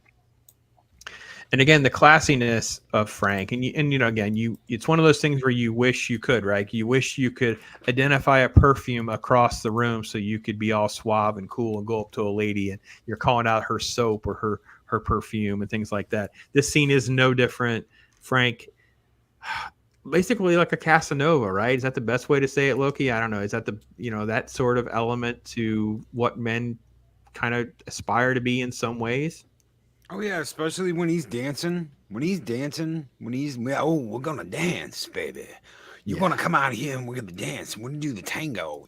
And again, the classiness of Frank, and it's one of those things where you wish you could, right? You wish you could identify a perfume across the room so you could be all suave and cool and go up to a lady and you're calling out her soap or her perfume and things like that. This scene is no different. Frank, basically like a Casanova, right? Is that the best way to say it, Loki? I don't know. Is that that sort of element to what men kind of aspire to be in some ways?
Oh yeah, especially when he's dancing. We're gonna dance, baby. You're gonna come out here and we're gonna dance. We're gonna do the tango.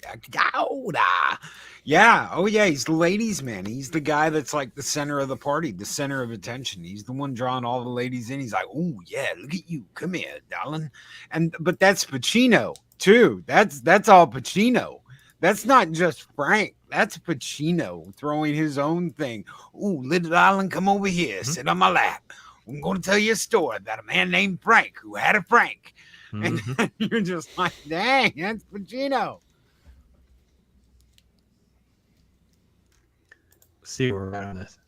Yeah. Oh yeah, he's the ladies' man. He's the guy that's like the center of the party, the center of attention. He's the one drawing all the ladies in. He's like, oh yeah, look at you. Come here, darling. But that's Pacino too. That's all Pacino. That's not just Frank. That's Pacino throwing his own thing. Ooh, little darling, come over here. Sit on my lap. I'm going to tell you a story about a man named Frank who had a Frank. And you're just like, dang, that's Pacino.
See where we're at on this.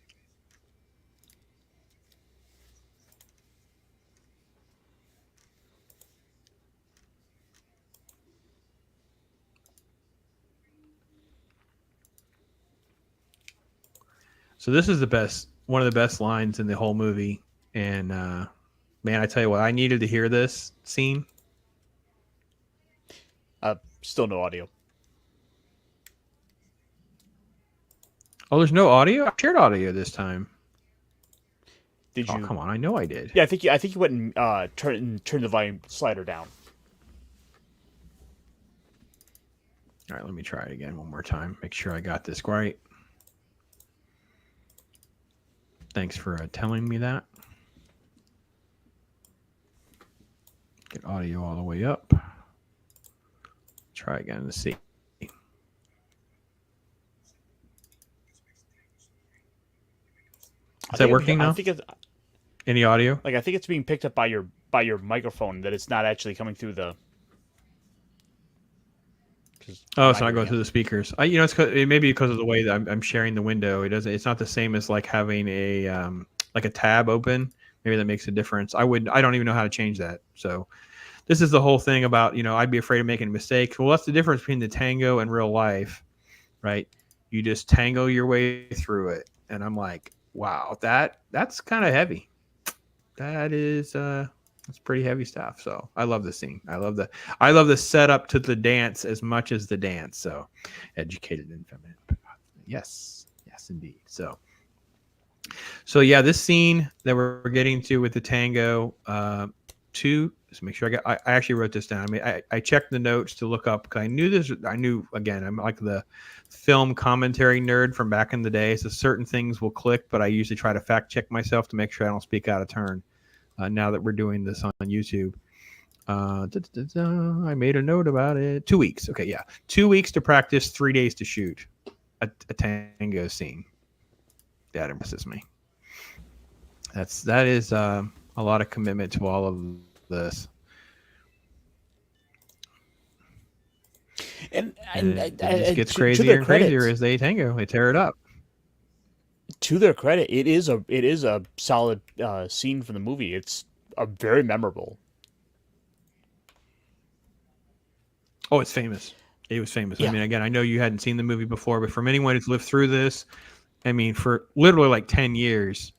So this is one of the best lines in the whole movie. And man, I tell you what, I needed to hear this scene.
Still no audio.
Oh, there's no audio? I shared audio this time.
Did you?
Oh, come on. I know I did.
Yeah, I think you went and turned the volume slider down.
All right, let me try it again one more time. Make sure I got this right. Thanks for telling me that. Get audio all the way up. Try again to see. Is that working now?
I think it's,
any audio?
I think it's being picked up by your microphone. That it's not actually coming through the.
Oh, it's not going through the speakers. It may be because of the way that I'm sharing the window. It's not the same as like having a tab open. Maybe that makes a difference. I don't even know how to change that. So this is the whole thing about, I'd be afraid of making a mistake. Well, that's the difference between the tango and real life, right? You just tango your way through it. And I'm like, wow, that's kind of heavy. That is, that's pretty heavy stuff. So I love the scene. I love the setup to the dance as much as the dance. So educated and feminine. Yes, indeed. So yeah, this scene that we're getting to with the tango, just make sure I actually wrote this down. I mean, I checked the notes to look up because I knew again, I'm like the film commentary nerd from back in the day. So certain things will click, but I usually try to fact check myself to make sure I don't speak out of turn. Now that we're doing this on YouTube. I made a note about it. 2 weeks. Okay, yeah. 2 weeks to practice, 3 days to shoot a tango scene. That impresses me. That is a lot of commitment to all of this.
And
it just gets crazier and crazier as they tango. They tear it up.
To their credit, it is a solid scene from the movie. It's very memorable.
Oh, it's famous. It was famous.
Yeah.
I mean, again, I know you hadn't seen the movie before, but from anyone who's lived through this, I mean, for literally like 10 years,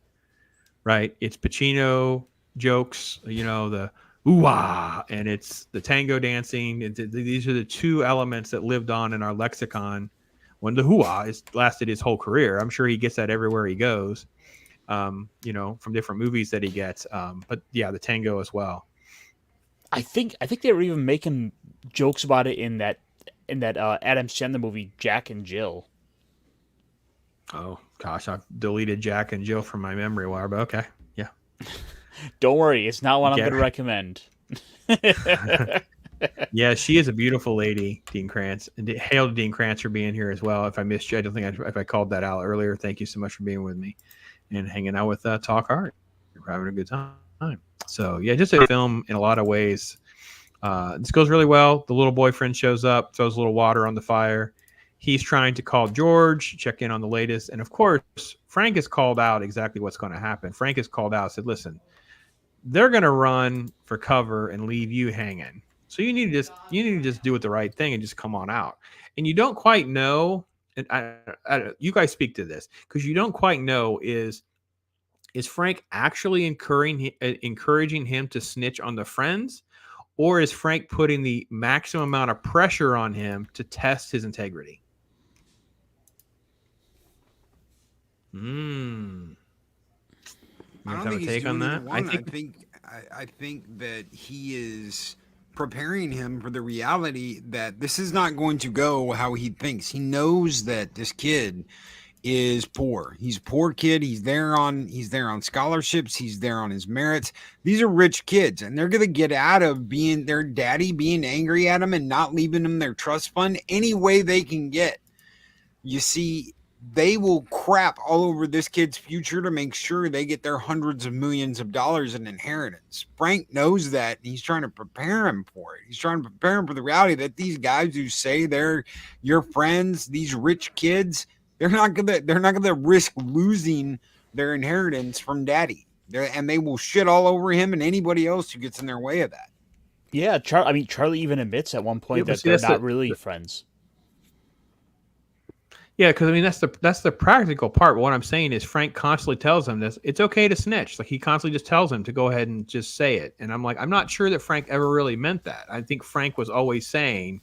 right? It's Pacino jokes, the ooh-ah, and it's the tango dancing. These are the two elements that lived on in our lexicon. When the hoo-ah lasted his whole career. I'm sure he gets that everywhere he goes, from different movies that he gets. But yeah, the tango as well.
I think they were even making jokes about it in that Adam Sandler movie, Jack and Jill.
Oh, Gosh, I've deleted Jack and Jill from my memory wire, but okay. Yeah.
Don't worry, it's not one I'm
Get
going to
her.
recommend.
Yeah, she is a beautiful lady, Dean Krantz. And hail to Dean Krantz for being here as well. If I missed you, I don't think if I called that out earlier. Thank you so much for being with me and hanging out with Talk Hard. We're having a good time. So, yeah, just a film in a lot of ways. This goes really well. The little boyfriend shows up, throws a little water on the fire. He's trying to call George, check in on the latest. And, of course, Frank has called out exactly what's going to happen. Frank has called out, said, listen, they're going to run for cover and leave you hanging. So you need to just do it the right thing and just come on out. And you don't quite know, and you guys speak to this, because you don't quite know is Frank actually encouraging him to snitch on the friends, or is Frank putting the maximum amount of pressure on him to test his integrity?
I don't
have
think
a take on that?
I think that he is preparing him for the reality that this is not going to go how he thinks. He knows that this kid is poor. He's a poor kid. He's there on scholarships. He's there on his merits. These are rich kids, and they're going to get out of being their daddy being angry at them and not leaving them their trust fund any way they can get. You see, they will crap all over this kid's future to make sure they get their hundreds of millions of dollars in inheritance. Frank knows that, and he's trying to prepare him for it. He's trying to prepare him for the reality that these guys who say they're your friends, these rich kids, they're not gonna risk losing their inheritance from daddy. And they will shit all over him and anybody else who gets in their way of that.
Yeah, Charlie even admits at one point that they're not really friends.
Yeah, because I mean that's the practical part. But what I'm saying is Frank constantly tells him this. It's okay to snitch. Like he constantly just tells him to go ahead and just say it. And I'm like, I'm not sure that Frank ever really meant that. I think Frank was always saying,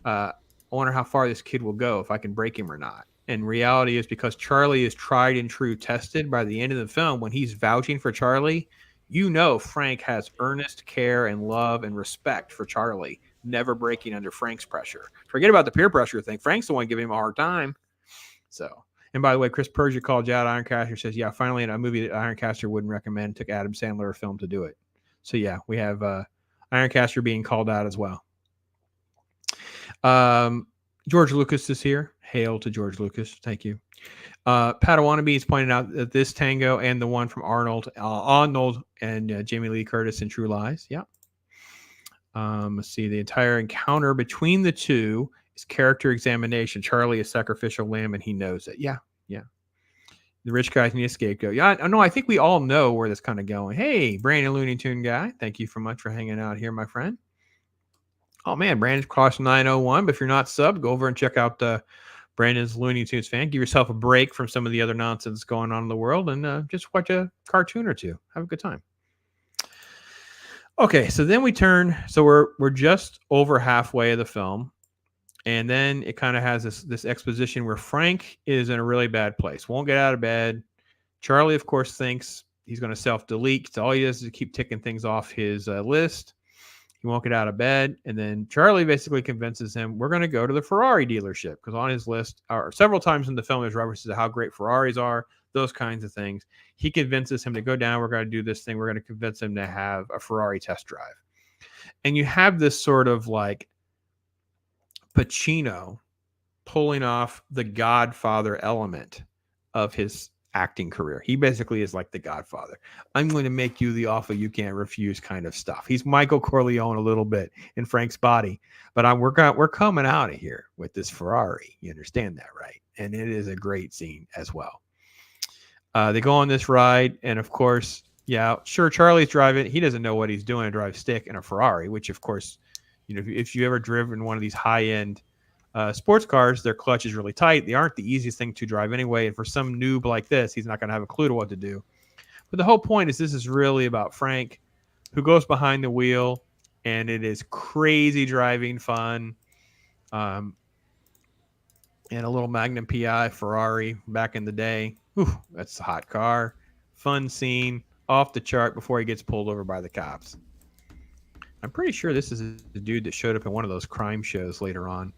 I wonder how far this kid will go, if I can break him or not. And reality is because Charlie is tried and true tested by the end of the film, when he's vouching for Charlie, you know Frank has earnest care and love and respect for Charlie, never breaking under Frank's pressure. Forget about the peer pressure thing. Frank's the one giving him a hard time. So, and by the way, Chris Persia called you out. Ironcaster says, yeah, finally in a movie that Ironcaster wouldn't recommend, took Adam Sandler a film to do it. So yeah, we have Ironcaster being called out as well. George Lucas is here. Hail to George Lucas. Thank you. Padawannabe is pointing out that this tango and the one from Arnold and Jamie Lee Curtis in True Lies. Yeah. Let's see. The entire encounter between the two is character examination. Charlie is sacrificial lamb, and he knows it. Yeah. Yeah. The rich guys need a scapegoat. Yeah. No, I think we all know where this kind of going. Hey, Brandon Looney Tune guy. Thank you so much for hanging out here, my friend. Oh, man. Brandon's cost 901. But if you're not subbed, go over and check out Brandon's Looney Tunes fan. Give yourself a break from some of the other nonsense going on in the world and just watch a cartoon or two. Have a good time. Okay, so then we turn. So we're just over halfway of the film, and then it kind of has this exposition where Frank is in a really bad place. Won't get out of bed. Charlie, of course, thinks he's going to self-delete. So all he does is keep ticking things off his list. He won't get out of bed. And then Charlie basically convinces him, we're going to go to the Ferrari dealership, because on his list are several times in the film, there's references to how great Ferraris are, those kinds of things. He convinces him to go down. We're going to do this thing. We're going to convince him to have a Ferrari test drive. And you have this sort of like Pacino pulling off the Godfather element of his acting career. He basically is like the Godfather. I'm going to make you the offer you can't refuse kind of stuff. He's Michael Corleone a little bit in Frank's body, but we're coming out of here with this Ferrari. You understand that, right? And it is a great scene as well. They go on this ride, and of course, yeah, sure, Charlie's driving. He doesn't know what he's doing to drive stick in a Ferrari, which of course, you know, if you ever driven one of these high-end sports cars, their clutch is really tight. They aren't the easiest thing to drive anyway. And for some noob like this, he's not going to have a clue to what to do. But the whole point is this is really about Frank, who goes behind the wheel, and it is crazy driving fun. And a little Magnum PI Ferrari back in the day. Whew, that's a hot car. Fun scene. Off the chart before he gets pulled over by the cops. I'm pretty sure this is the dude that showed up in one of those crime shows later on.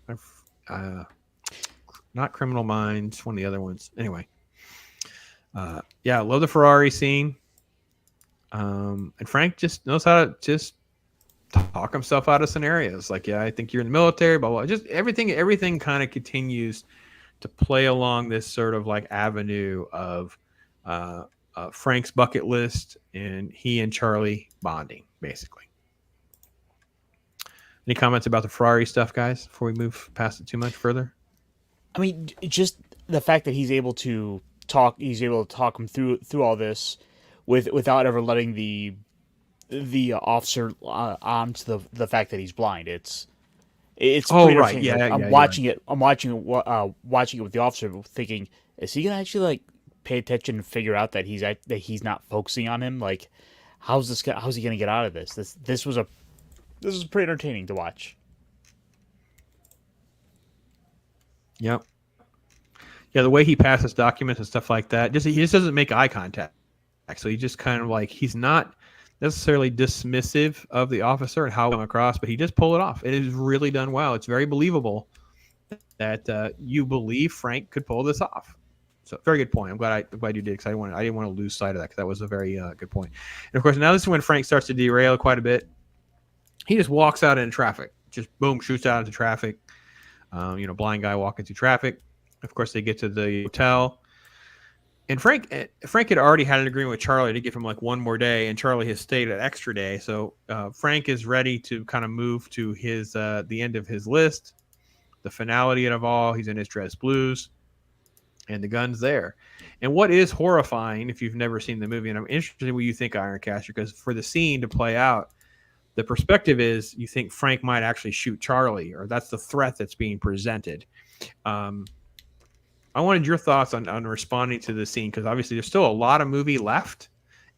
Not Criminal Minds, one of the other ones. Anyway, Yeah, I love the Ferrari scene. And Frank just knows how to just talk himself out of scenarios. Like, yeah, I think you're in the military, blah, blah. Just everything kind of continues to play along this sort of like avenue of Frank's bucket list and he and Charlie bonding, basically. Any comments about the Ferrari stuff, guys, before we move past it too much further?
I mean, just the fact that he's able to talk him through all this without ever letting the officer on to the fact that he's blind. It's pretty
right,
entertaining. I'm watching it with the officer, thinking, is he gonna actually like pay attention and figure out that he's not focusing on him? Like, how's he gonna get out of this? This was pretty entertaining to watch.
Yep. Yeah, the way he passes documents and stuff like that, he just doesn't make eye contact. So he just kind of like, he's not necessarily dismissive of the officer and how he comes across, but he just pulled it off. It is really done well. It's very believable that you believe Frank could pull this off. So very good point. I'm glad you did, because I didn't want to lose sight of that, because that was a very good point. And of course, now this is when Frank starts to derail quite a bit. He just walks out into traffic, just boom, shoots out into traffic. Blind guy walking through traffic. Of course, they get to the hotel, and Frank had already had an agreement with Charlie to give him like one more day, and Charlie has stayed an extra day. So Frank is ready to kind of move to his the end of his list, the finality of all. He's in his dress blues, and the gun's there. And what is horrifying, if you've never seen the movie, and I'm interested in what you think, Ironcaster, because for the scene to play out, the perspective is you think Frank might actually shoot Charlie, or that's the threat that's being presented. I wanted your thoughts on responding to the scene, because obviously there's still a lot of movie left,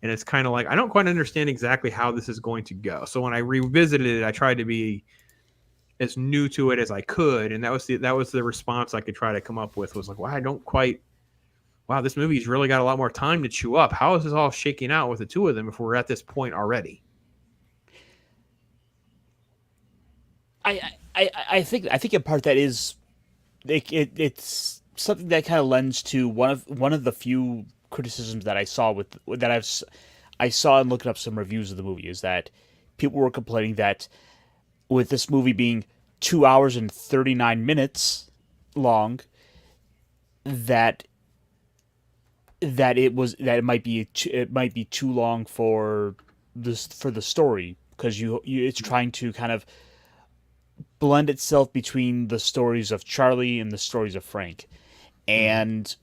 and it's kind of like I don't quite understand exactly how this is going to go. So when I revisited it, I tried to be as new to it as I could, and that was the response I could try to come up with, was like, wow, this movie's really got a lot more time to chew up. How is this all shaking out with the two of them if we're at this point already?
I think in part that is it's something that kind of lends to one of the few criticisms that I saw I saw in looking up some reviews of the movie, is that people were complaining that with this movie being 2 hours and 39 minutes long, that it might be too long for the story, because it's trying to kind of blend itself between the stories of Charlie and the stories of Frank. And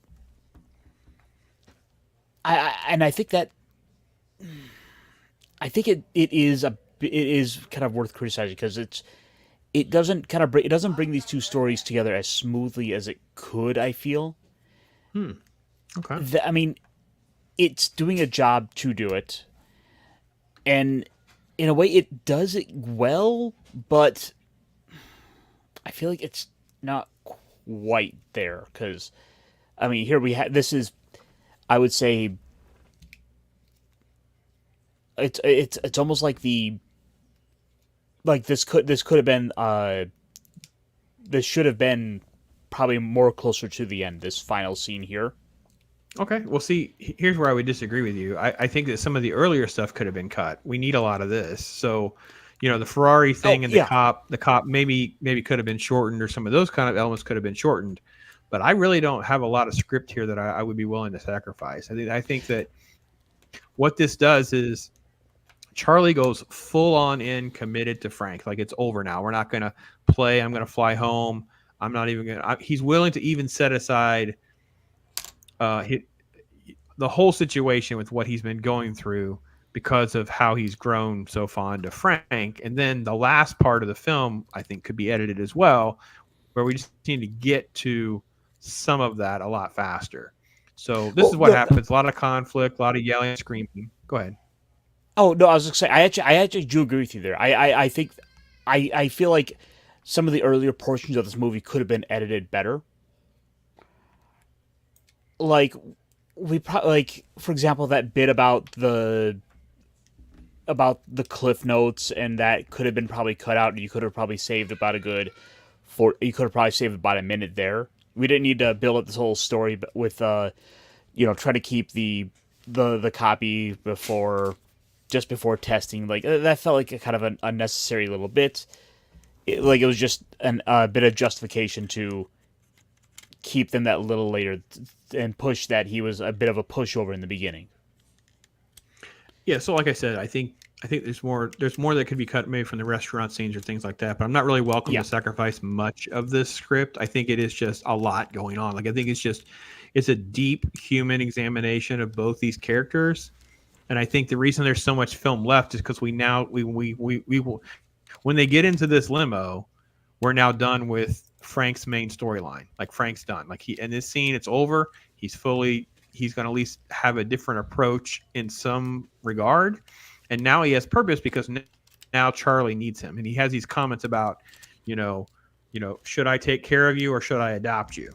I think that it is kind of worth criticizing, because it doesn't bring these two stories together as smoothly as it could, I feel.
Okay.
I mean, it's doing a job to do it, and in a way it does it well, but I feel like it's not quite there, because, I mean, here we have, this is, I would say, it's almost like this could have been, this should have been probably more closer to the end, this final scene here.
Okay, well, see, here's where I would disagree with you. I think that some of the earlier stuff could have been cut. We need a lot of this. So, the Ferrari thing and the cop maybe could have been shortened, or some of those kind of elements could have been shortened. But I really don't have a lot of script here that I would be willing to sacrifice. I think that what this does is Charlie goes full on in, committed to Frank. Like, it's over now. We're not going to play. I'm going to fly home. I'm not even going to. He's willing to even set aside the whole situation with what he's been going through, because of how he's grown so fond of Frank. And then the last part of the film, I think, could be edited as well, where we just need to get to some of that a lot faster. So this is what happens. A lot of conflict, a lot of yelling and screaming. Go ahead.
Oh, no, I was going to say, I actually do agree with you there. I think, I feel like some of the earlier portions of this movie could have been edited better. Like, for example, that bit about the cliff notes, and that could have been probably cut out, and you could have probably saved about a minute there. We didn't need to build up this whole story with try to keep the copy before testing. Like that felt like a kind of an unnecessary little bit. It was just a bit of justification to keep them that little later and push that he was a bit of a pushover in the beginning.
Yeah, so like I said, I think there's more that could be cut maybe from the restaurant scenes or things like that, but I'm not really welcome to sacrifice much of this script. I think it is just a lot going on. Like I think it's a deep human examination of both these characters. And I think the reason there's so much film left is because we will, when they get into this limo, we're now done with Frank's main storyline. Like Frank's done. Like in this scene, it's over. He's going to at least have a different approach in some regard. And now he has purpose because now Charlie needs him. And he has these comments about, should I take care of you or should I adopt you?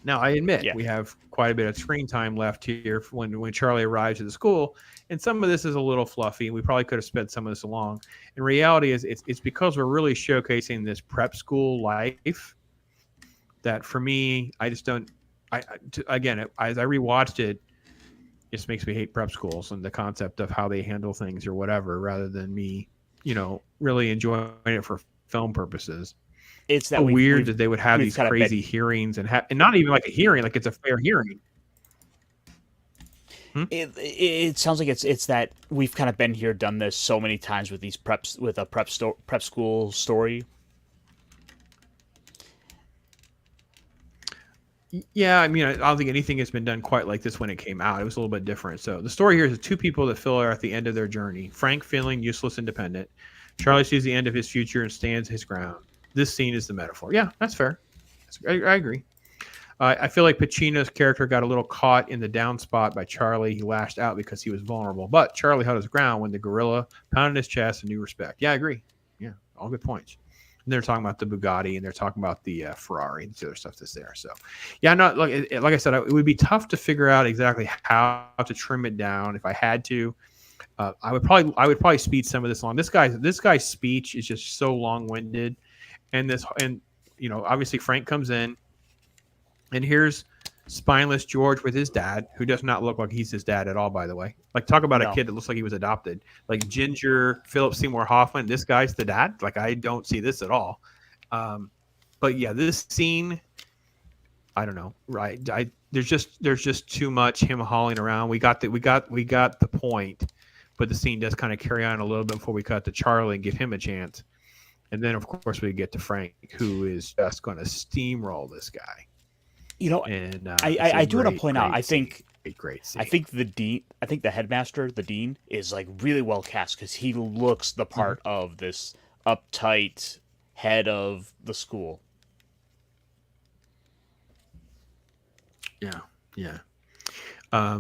Now, I admit we have quite a bit of screen time left here when Charlie arrives at the school. And some of this is a little fluffy. We probably could have sped some of this along. In reality, it's because we're really showcasing this prep school life that for me, I just don't. As I rewatched it, just makes me hate prep schools and the concept of how they handle things or whatever, rather than me, really enjoying it for film purposes.
It's that
weird that they would have these crazy hearings and not even like a hearing, like it's a fair hearing.
It sounds like it's that we've kind of been here, done this so many times with these with a prep school story.
Yeah, I mean, I don't think anything has been done quite like this when it came out. It was a little bit different. So the story here is two people that feel are at the end of their journey. Frank feeling useless, independent. Charlie sees the end of his future and stands his ground. This scene is the metaphor. Yeah, that's fair. I agree. I feel like Pacino's character got a little caught in the down spot by Charlie. He lashed out because he was vulnerable. But Charlie held his ground when the gorilla pounded his chest in new respect. Yeah, I agree. Yeah, all good points. And they're talking about the Bugatti and they're talking about the Ferrari and the other stuff that's there. So, yeah, like I said, it would be tough to figure out exactly how to trim it down. If I had to, I would probably speed some of this along. This guy's speech is just so long-winded, and obviously Frank comes in, and here's spineless George with his dad, who does not look like he's his dad at all, by the way. Like, talk about a kid that looks like he was adopted. Like Ginger Philip Seymour Hoffman, this guy's the dad. Like, I don't see this at all. But yeah, this scene, I don't know. Right? There's just too much him hauling around. We got the point, but the scene does kind of carry on a little bit before we cut to Charlie and give him a chance. And then, of course, we get to Frank, who is just going to steamroll this guy. And
I do want to point out, I think the headmaster, the dean, is like really well cast because he looks the part of this uptight head of the school.
Yeah. All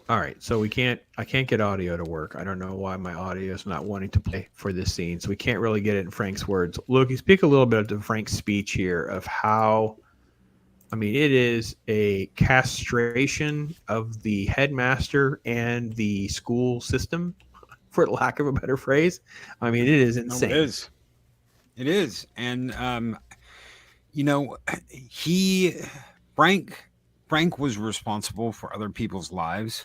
right, so I can't get audio to work. I don't know why my audio is not wanting to play for this scene, so we can't really get it in Frank's words. Loki, speak a little bit of Frank's speech here of how. I mean, it is a castration of the headmaster and the school system, for lack of a better phrase. I mean, it is insane.
No, it is. And, Frank was responsible for other people's lives.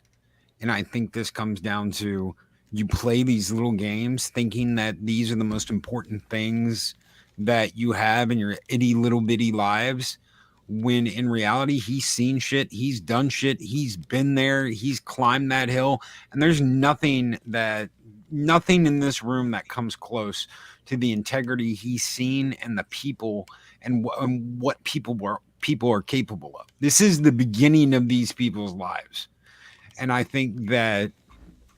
And I think this comes down to you play these little games thinking that these are the most important things that you have in your itty little bitty lives. When in reality, he's seen shit, he's done shit, he's been there, he's climbed that hill, and there's nothing in this room that comes close to the integrity he's seen and the people and what people are capable of. This is the beginning of these people's lives, and I think that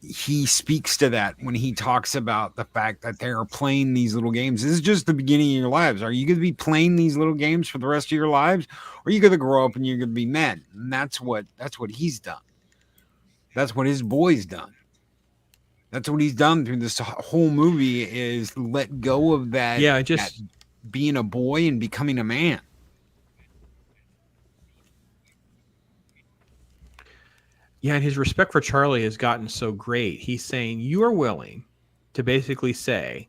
he speaks to that when he talks about the fact that they are playing these little games. This is just the beginning of your lives. Are you going to be playing these little games for the rest of your lives? Or are you going to grow up and you're going to be men? And that's what he's done. That's what his boy's done. That's what he's done through this whole movie is let go of that.
Yeah,
that being a boy and becoming a man.
Yeah, and his respect for Charlie has gotten so great. He's saying, you are willing to basically say,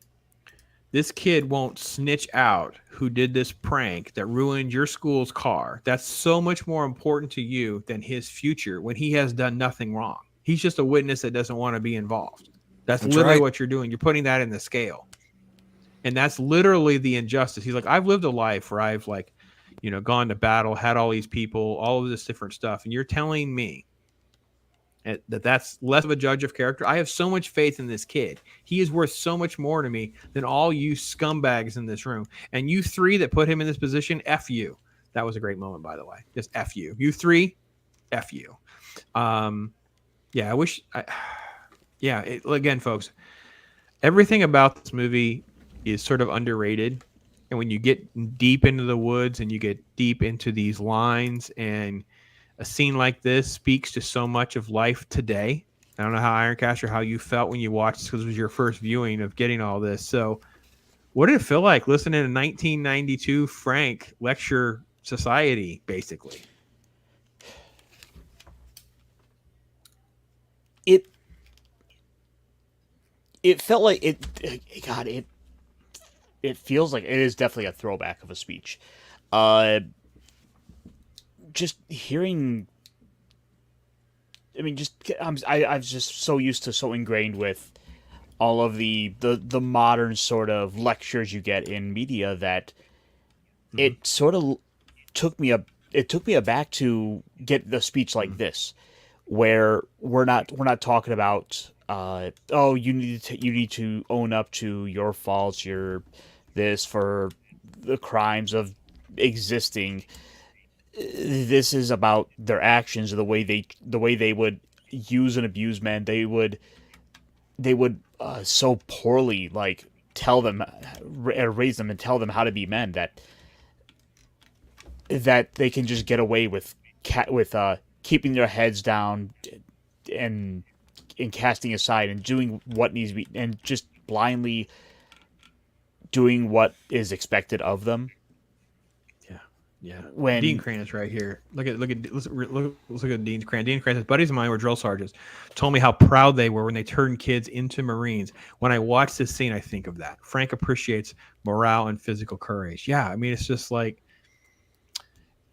this kid won't snitch out who did this prank that ruined your school's car. That's so much more important to you than his future when he has done nothing wrong. He's just a witness that doesn't want to be involved. That's literally
right.
what you're doing. You're putting that in the scale. And that's literally the injustice. He's like, I've lived a life where I've like, you know, gone to battle, had all these people, all of this different stuff. And you're telling me that that's less of a judge of character. I have so much faith in this kid. He is worth so much more to me than all you scumbags in this room. And you three that put him in this position, F you. That was a great moment, by the way. Just F you. You three, F you. Yeah, I wish. Again, folks, everything about this movie is sort of underrated. And when you get deep into the woods and you get deep into these lines, and a scene like this speaks to so much of life today. I don't know how Ironcaster, how you felt when you watched this, because it was your first viewing of getting all this. So what did it feel like listening to 1992 Frank lecture society, basically?
It felt like it feels like it is definitely a throwback of a speech. Just hearing, I mean, I'm just so used to, so ingrained with all of the modern sort of lectures you get in media that it sort of took me aback to get the speech like this, where we're not talking about you need to own up to your faults, your this for the crimes of existing. This is about their actions, the way they would use and abuse men. They would so poorly like tell them, raise them, and tell them how to be men that they can just get away with keeping their heads down and casting aside and doing what needs to be, and just blindly doing what is expected of them.
Yeah.
When
Dean Crane is right here. Let's look at Dean Crane. Dean Crane says, buddies of mine were drill sergeants, told me how proud they were when they turned kids into Marines. When I watch this scene, I think of that. Frank appreciates morale and physical courage. Yeah, I mean, it's just like,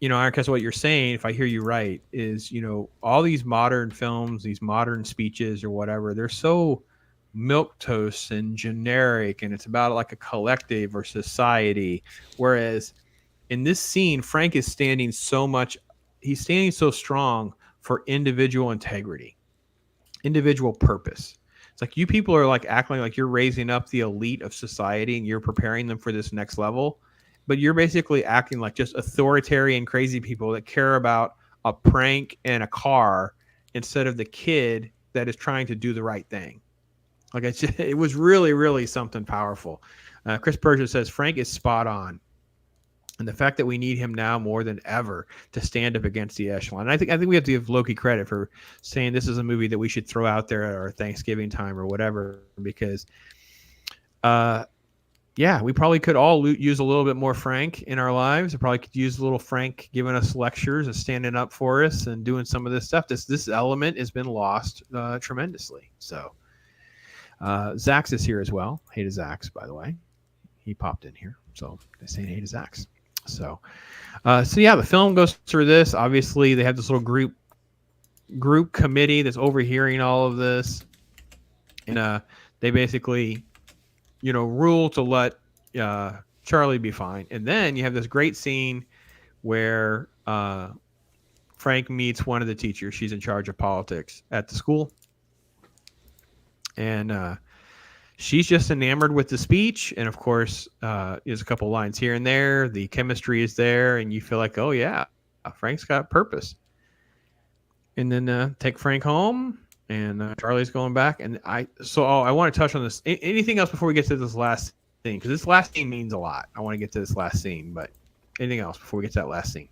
you know, I guess what you're saying, if I hear you right, is, you know, all these modern films, these modern speeches or whatever, they're so milquetoast and generic, and it's about like a collective or society. Whereas in this scene, Frank is standing he's standing so strong for individual integrity, individual purpose. It's like you people are like acting like you're raising up the elite of society and you're preparing them for this next level, but you're basically acting like just authoritarian, crazy people that care about a prank and a car instead of the kid that is trying to do the right thing. Like it was really, really something powerful. Chris Persia says Frank is spot on. And the fact that we need him now more than ever to stand up against the echelon. And I think we have to give Loki credit for saying this is a movie that we should throw out there at our Thanksgiving time or whatever, because, we probably could all use a little bit more Frank in our lives. We probably could use a little Frank giving us lectures and standing up for us and doing some of this stuff. This element has been lost tremendously. So Zax is here as well. Hey to Zax, by the way. He popped in here. So they're saying hey to Zax. So the film goes through this. Obviously, they have this little group committee that's overhearing all of this, and they basically, rule to let Charlie be fine. And then you have this great scene where Frank meets one of the teachers. She's in charge of politics at the school, and she's just enamored with the speech, and of course, there's a couple lines here and there. The chemistry is there, and you feel like, oh yeah, Frank's got purpose. And then take Frank home, and Charlie's going back. And I want to touch on this. Anything else before we get to this last scene? Because this last scene means a lot. I want to get to this last scene, but anything else before we get to that last scene?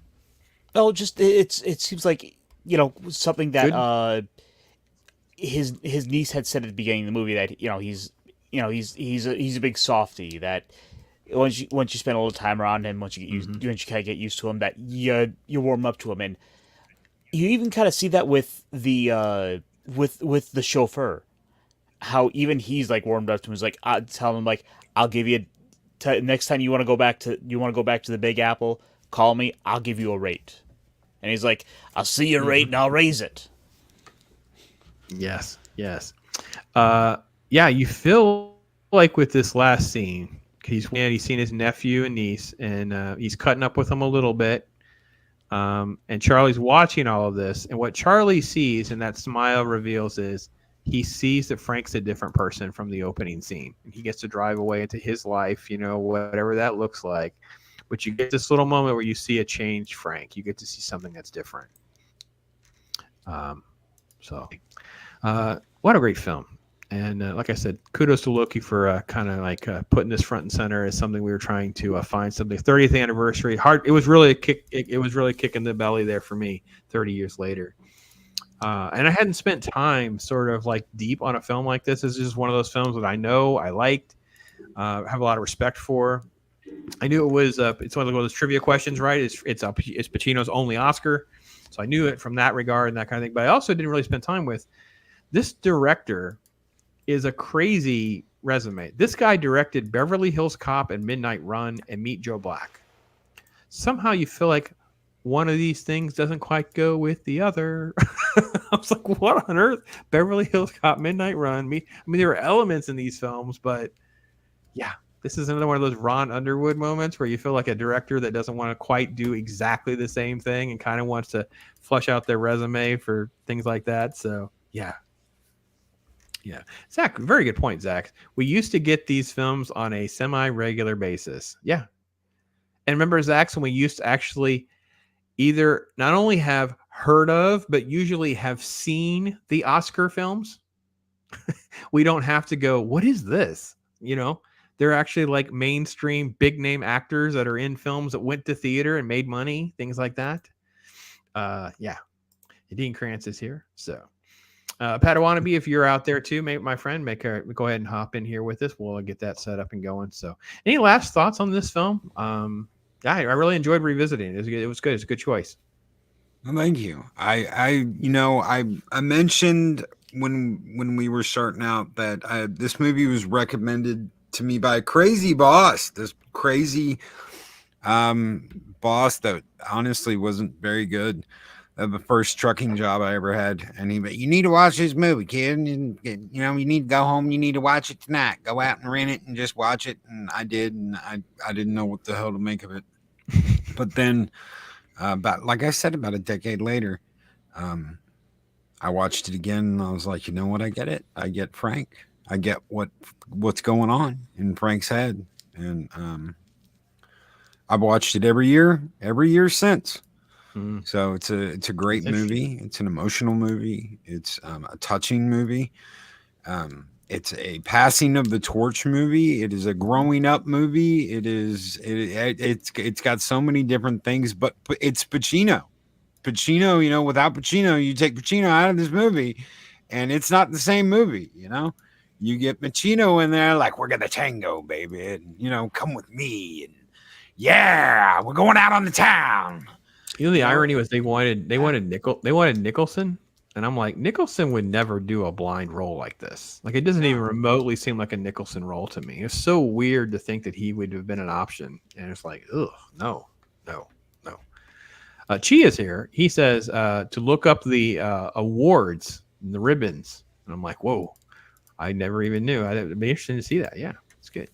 Oh, just it seems like something that his niece had said at the beginning of the movie that he's a big softie, that once you spend a little time around him, once you kind of get used to him, that you warm up to him. And you even kind of see that with the with the chauffeur, how even he's like warmed up to him. He's like, tell him like, I'll give you next time you want to go back to the Big Apple, call me. I'll give you a rate. And he's like, I'll see your rate and I'll raise it.
Yes. Yeah, you feel like with this last scene, he's seen his nephew and niece, and he's cutting up with them a little bit. And Charlie's watching all of this, and what Charlie sees, and that smile reveals, is he sees that Frank's a different person from the opening scene, and he gets to drive away into his life, whatever that looks like. But you get this little moment where you see a changed Frank. You get to see something that's different. What a great film. And like I said, kudos to Loki for kind of like putting this front and center as something we were trying to find something. 30th anniversary. It was really a kick. It was really a kick in the belly there for me 30 years later. And I hadn't spent time sort of like deep on a film like this. This is just one of those films that I know I liked, have a lot of respect for. I knew it was it's one of those trivia questions, right? It's Pacino's only Oscar, so I knew it from that regard and that kind of thing. But I also didn't really spend time with this director. Is a crazy resume. This guy directed Beverly Hills Cop and Midnight Run and Meet Joe Black. Somehow you feel like one of these things doesn't quite go with the other. I was like, what on earth? Beverly Hills Cop, Midnight Run. There were elements in these films, but yeah, this is another one of those Ron Underwood moments where you feel like a director that doesn't want to quite do exactly the same thing and kind of wants to flush out their resume for things like that. So yeah. Zach, very good point, Zach. We used to get these films on a semi-regular basis. Yeah. And remember, Zach, when we used to actually either not only have heard of, but usually have seen the Oscar films. We don't have to go, what is this? They're actually like mainstream big name actors that are in films that went to theater and made money, things like that. Dean Krantz is here. So Padawannabe, if you're out there too, my friend, go ahead and hop in here with us. We'll get that set up and going. So any last thoughts on this film? I really enjoyed revisiting it. It was good. It's a good choice.
Well, thank you. I mentioned when we were starting out that this movie was recommended to me by a crazy boss. This crazy boss that honestly wasn't very good. The first trucking job I ever had, and you need to watch this movie, kid. And, you need to go home. You need to watch it tonight. Go out and rent it and just watch it. And I did, and I didn't know what the hell to make of it. But then, like I said, about a decade later, I watched it again, and I was like, you know what? I get it. I get Frank. I get what's going on in Frank's head, and I've watched it every year since. So it's a great movie. It's an emotional movie. It's a touching movie. It's a passing of the torch movie. It is a growing up movie. It's got so many different things, but it's Pacino. Pacino, without Pacino, you take Pacino out of this movie, and it's not the same movie. You get Pacino in there, like, we're gonna tango, baby, and come with me, and yeah, we're going out on the town.
The irony was they wanted Nicholson, and I'm like, Nicholson would never do a blind role like this. Like, it doesn't even remotely seem like a Nicholson role to me. It's so weird to think that he would have been an option, and it's like, ugh, no. Chi is here. He says to look up the awards, and the ribbons, and I'm like, whoa, I never even knew. It'd be interesting to see that. Yeah, it's good.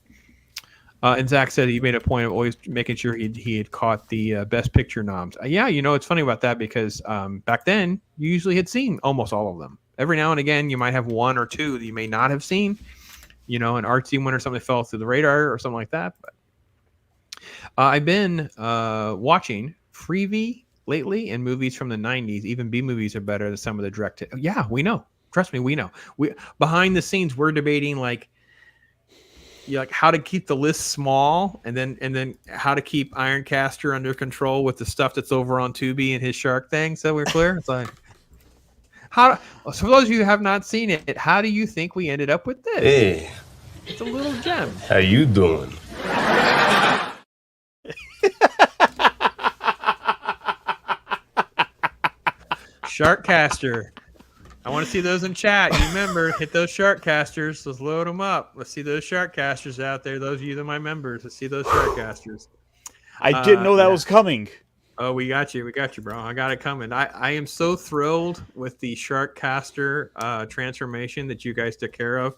And Zach said he made a point of always making sure he had caught the Best Picture noms. It's funny about that because back then you usually had seen almost all of them. Every now and again, you might have one or two that you may not have seen. An artsy one or something that fell through the radar or something like that. But I've been watching Freebie lately, and movies from the 90s. Even B movies are better than some of the direct. Yeah, we know. Trust me, we know. Behind the scenes, we're debating like how to keep the list small, and then how to keep Ironcaster under control with the stuff that's over on Tubi and his shark thing. So we're clear. It's like, so for those of you who have not seen it, how do you think we ended up with this?
Hey,
it's a little gem.
how you doing?
Sharkcaster. I want to see those in chat. You remember, hit those shark casters. Let's load them up. Let's see those shark casters out there. Those of you that are my members, let's see those shark casters.
I didn't know that was coming.
Oh, we got you, bro. I got it coming. I am so thrilled with the shark caster transformation that you guys took care of.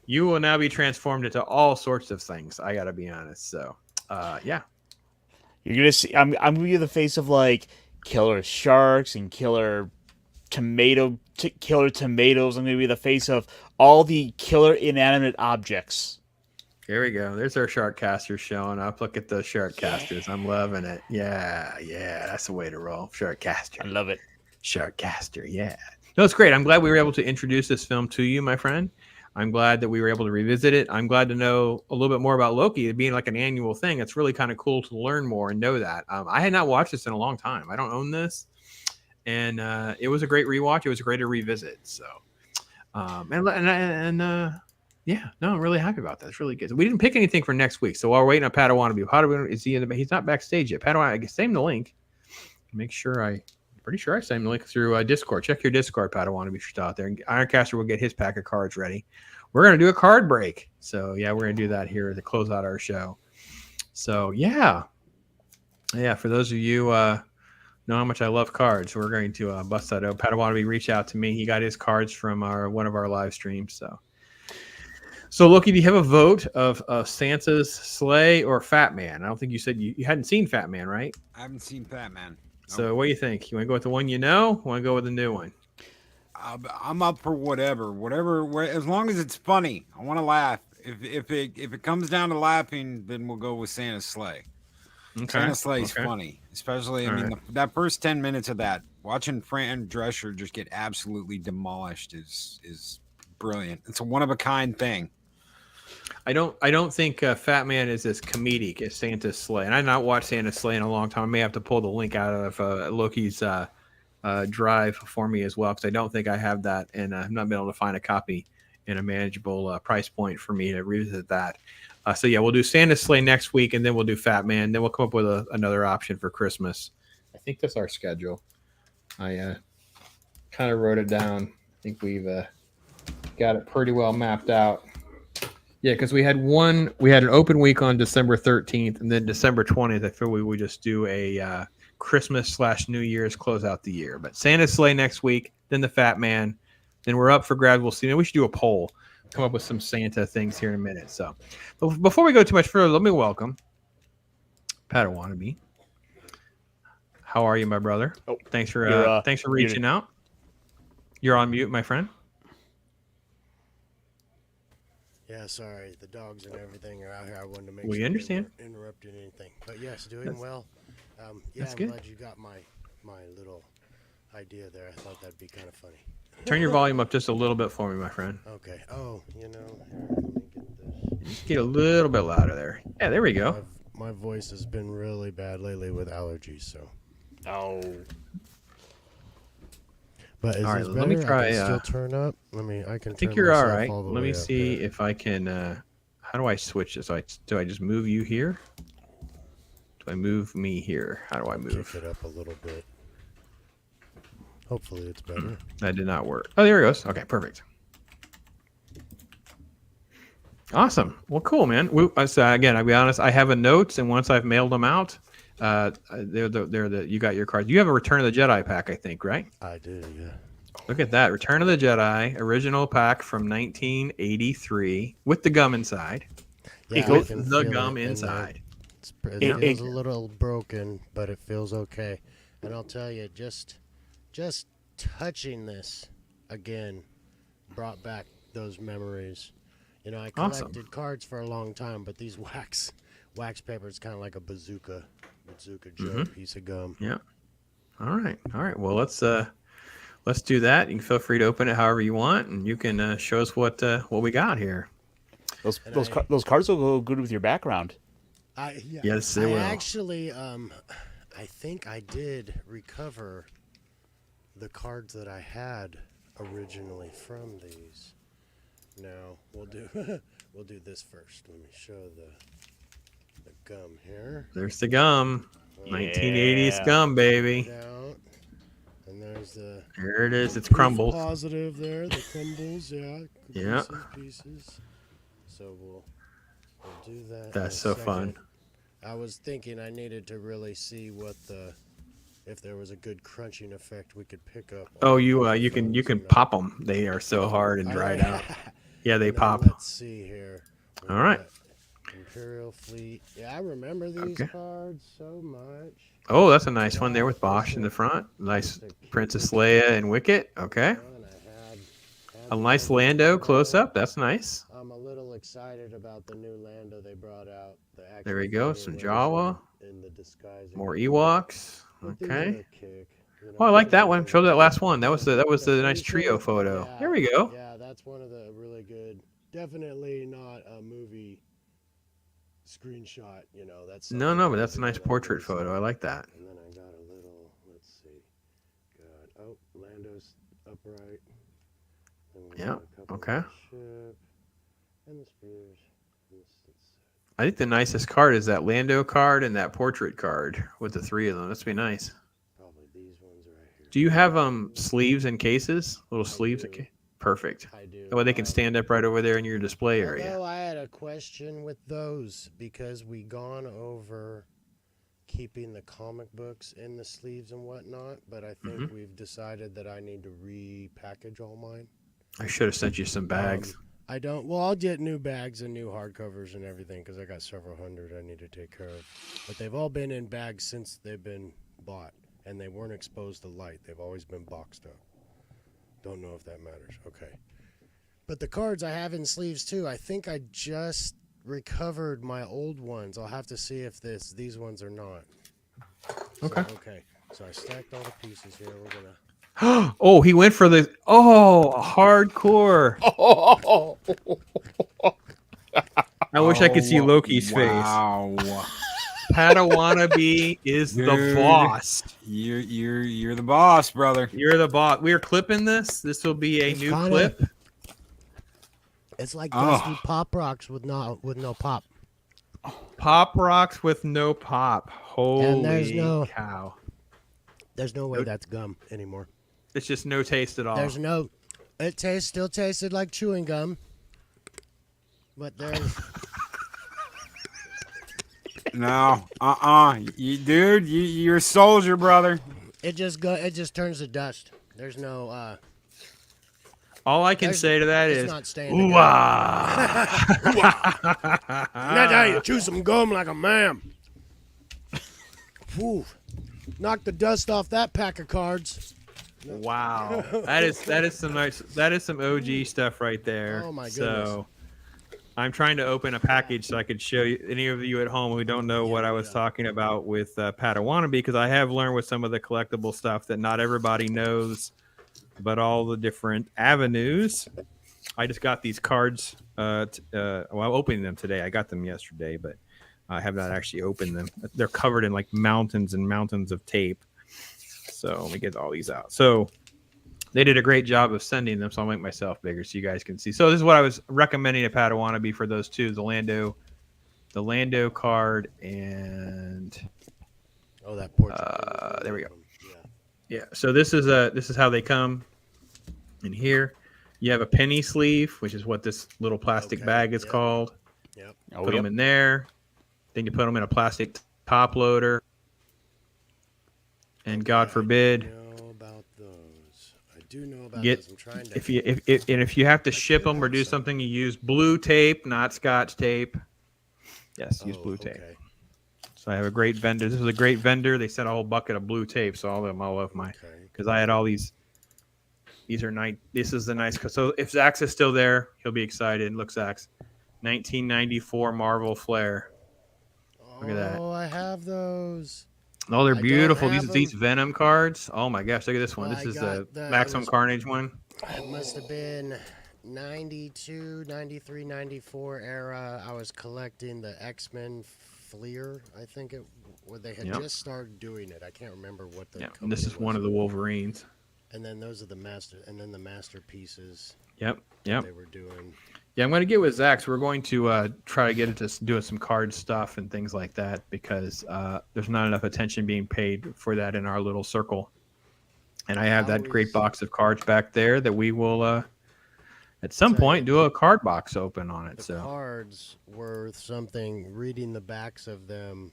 You will now be transformed into all sorts of things. I gotta be honest. So, yeah.
You're gonna see. I'm gonna be the face of like killer sharks and killer tomatoes. I'm gonna be the face of all the killer inanimate objects.
Here we go. There's our shark casters showing up. Look at those shark casters. I'm loving it. Yeah, that's the way to roll. Shark caster.
I love it.
Shark caster. Yeah. No, it's great. I'm glad we were able to introduce this film to you, my friend. I'm glad that we were able to revisit it. I'm glad to know a little bit more about Loki. It being like an annual thing. It's really kind of cool to learn more and know that. I had not watched this in a long time. I don't own this. And it was a great rewatch. It was great to revisit. So, yeah, no, I'm really happy about that. It's really good. We didn't pick anything for next week, so while we're waiting on Padawan, is he in the? He's not backstage yet. Padawan, I save him the link. Make sure pretty sure I sent him the link through Discord. Check your Discord, Padawan, if you're out there. And Ironcaster will get his pack of cards ready. We're gonna do a card break. So yeah, we're gonna do that here to close out our show. So yeah. For those of you know how much I love cards, we're going to bust that out. Padawan reached out to me. He got his cards from one of our live streams. So Loki, do you have a vote of Santa's sleigh or Fat Man? I don't think you said you hadn't seen Fat Man, right?
I haven't seen Fat Man.
So what do you think? You want to go with the one you know? Want to go with the new one?
I'm up for whatever, as long as it's funny. I want to laugh. If it comes down to laughing, then we'll go with Santa's sleigh.
Okay.
Santa's sleigh is funny, especially. That first 10 minutes of that, watching Fran Drescher just get absolutely demolished is brilliant. It's a one of a kind thing.
I don't think Fat Man is as comedic as Santa's sleigh, and I've not watched Santa's sleigh in a long time. I may have to pull the link out of Loki's drive for me as well, because I don't think I have that, and I've not been able to find a copy in a manageable price point for me to revisit that. So yeah, we'll do Santa's sleigh next week, and then we'll do Fat Man. Then we'll come up with another option for Christmas. I think that's our schedule. I kind of wrote it down. I think we've got it pretty well mapped out. Yeah, because we had an open week on December 13th, and then December 20th, I feel we would just do a Christmas/New Year's close out the year. But Santa's sleigh next week, then the Fat Man, then we're up for grabs. We'll see. Maybe we should do a poll, come up with some Santa things here in a minute. So, but before we go too much further, let me welcome Padawan. How are you, my brother?
Oh,
thanks for reaching out. You're on mute, my friend.
Yeah, sorry. The dogs and everything are out here. I wanted to make
we
sure
understand.
we weren't interrupting anything. But yes, doing well. Yeah, I'm
good.
glad you got my little idea there. I thought that'd be kind of funny.
Turn your volume up just a little bit for me, my friend.
Okay. Oh, here, let me get this.
Just get a little bit louder there. Yeah, there we go.
My voice has been really bad lately with allergies, so.
Oh.
But is
all right,
this better?
let me try.
I can still turn up. I
think you're all right. Let me see if I can. How do I switch this? Do I just move you here? Do I move me here? How do I move?
Kick it up a little bit. Hopefully it's better.
That did not work. Oh, there it goes. Okay, perfect. Awesome. Well, cool, man. Again, I'll be honest. I have a notes, and once I've mailed them out, you got your cards. You have a Return of the Jedi pack, I think, right?
I do, yeah.
Look at that. Return of the Jedi, original pack from 1983 with the gum inside.
Yeah,
with the gum inside.
It feels a little broken, but it feels okay. And I'll tell you, just touching this again brought back those memories. You know, I collected cards for a long time, but these wax paper is kind of like a bazooka Joe piece of gum.
Yeah. All right. Well, let's do that. You can feel free to open it however you want, and you can show us what we got here.
Those cards will go good with your background.
Yes, they will.
Actually, I think I did recover the cards that I had originally from these. Now we'll do this first. Let me show the gum here.
There's the gum. 1980s gum, baby.
And there's the
Here it is. It's crumbled.
Positive there. The crumbles, yeah.
Yeah.
Pieces. So we'll do that.
That's so fun.
I was thinking I needed to really see if there was a good crunching effect we could pick up.
Oh, you can pop them. They are so hard and dried out. Yeah, they pop.
Let's see here.
All right.
Imperial Fleet. Yeah, I remember these cards so much.
Oh, that's a nice one there with Bosch in the front. Nice Princess Leia and Wicket. Okay. A nice Lando close up. That's nice.
I'm a little excited about the new Lando they brought out.
There we go. Some Jawa.
In the disguising.
More Ewoks. Okay. Oh, I like that one. Show that last one. That was the nice trio photo. There we go.
Yeah, that's one of the really good. Definitely not a movie screenshot. That's
No, but that's a nice portrait photo. I like that.
And then I got a little. Let's see. Got Lando's upright.
Yeah. Okay.
And the spears.
I think the nicest card is that Lando card and that portrait card with the three of them. That's be nice.
Probably these ones right here.
Do you have sleeves and cases? Little sleeves. Okay. Perfect.
I do.
That way they can stand up right over there in your display area.
Although I had a question with those because we gone over keeping the comic books in the sleeves and whatnot, but I think we've decided that I need to repackage all mine.
I should have sent you some bags.
I don't. Well, I'll get new bags and new hardcovers and everything because I got several hundred I need to take care of. But they've all been in bags since they've been bought, and they weren't exposed to light. They've always been boxed up. Don't know if that matters. Okay. But the cards I have in sleeves too. I think I just recovered my old ones. I'll have to see if these ones are not.
Okay.
Okay. So I stacked all the pieces here. We're gonna.
Oh, he went for the hardcore. I wish I could see Loki's face.
Wow.
Padawannabe is the boss.
You're the boss, brother.
You're the boss. We are clipping this. This will be a new clip.
It's like dusty pop rocks with no pop.
Pop rocks with no pop. Holy
And there's no
cow.
There's no way that's gum anymore.
It's just no taste at all.
There's no. It still tasted like chewing gum, but there's.
No, you're a soldier, brother.
It just turns to dust. There's no.
All I can say to that is,
not staying
ooh ah.
That's how you chew some gum like a man. Whew. Knock the dust off that pack of cards.
Wow, that is some nice. That is some OG stuff right there.
Oh my goodness.
So, I'm trying to open a package so I could show you any of you at home who don't know what I was talking about with Padawannabe, because I have learned with some of the collectible stuff that not everybody knows, but all the different avenues. I just got these cards. I'm opening them today. I got them yesterday, but I have not actually opened them. They're covered in like mountains and mountains of tape. So let me get all these out. So they did a great job of sending them. So I'll make myself bigger so you guys can see. So this is what I was recommending to Padawannabe for those two: the Lando card, and
that portrait.
there we go. Yeah. So this is how they come in here. You have a penny sleeve, which is what this little plastic bag is called.
Yep.
Put them in there. Then you put them in a plastic top loader. And God forbid,
I know about those. I do know about
those.
I'm trying to.
If you have to ship them or do something, you use blue tape, not Scotch tape. Yes, use blue tape. So I have a great vendor. This is a great vendor. They sent a whole bucket of blue tape, so all of them I love mine because I had all these. These are nice. This is the nice. So if Zach's is still there, he'll be excited. Look, Zach's 1994 Marvel Flair. Look at that.
Oh, I have those.
Oh, they're beautiful. These Venom cards. Oh my gosh, look at this one. This is the Maximum Carnage one.
It must have been 92, 93, 94 era. I was collecting the X-Men Fleer, I think where they had just started doing it. I can't remember what the
and this is one of the Wolverines.
And then those are the masterpieces.
Yep.
They were doing.
Yeah, I'm going to get with Zach. So we're going to try to get into doing some card stuff and things like that because there's not enough attention being paid for that in our little circle. And I have that great
Always-
box of cards back there that we will, at some point, do a card box open on it.
The
So
cards were something. Reading the backs of them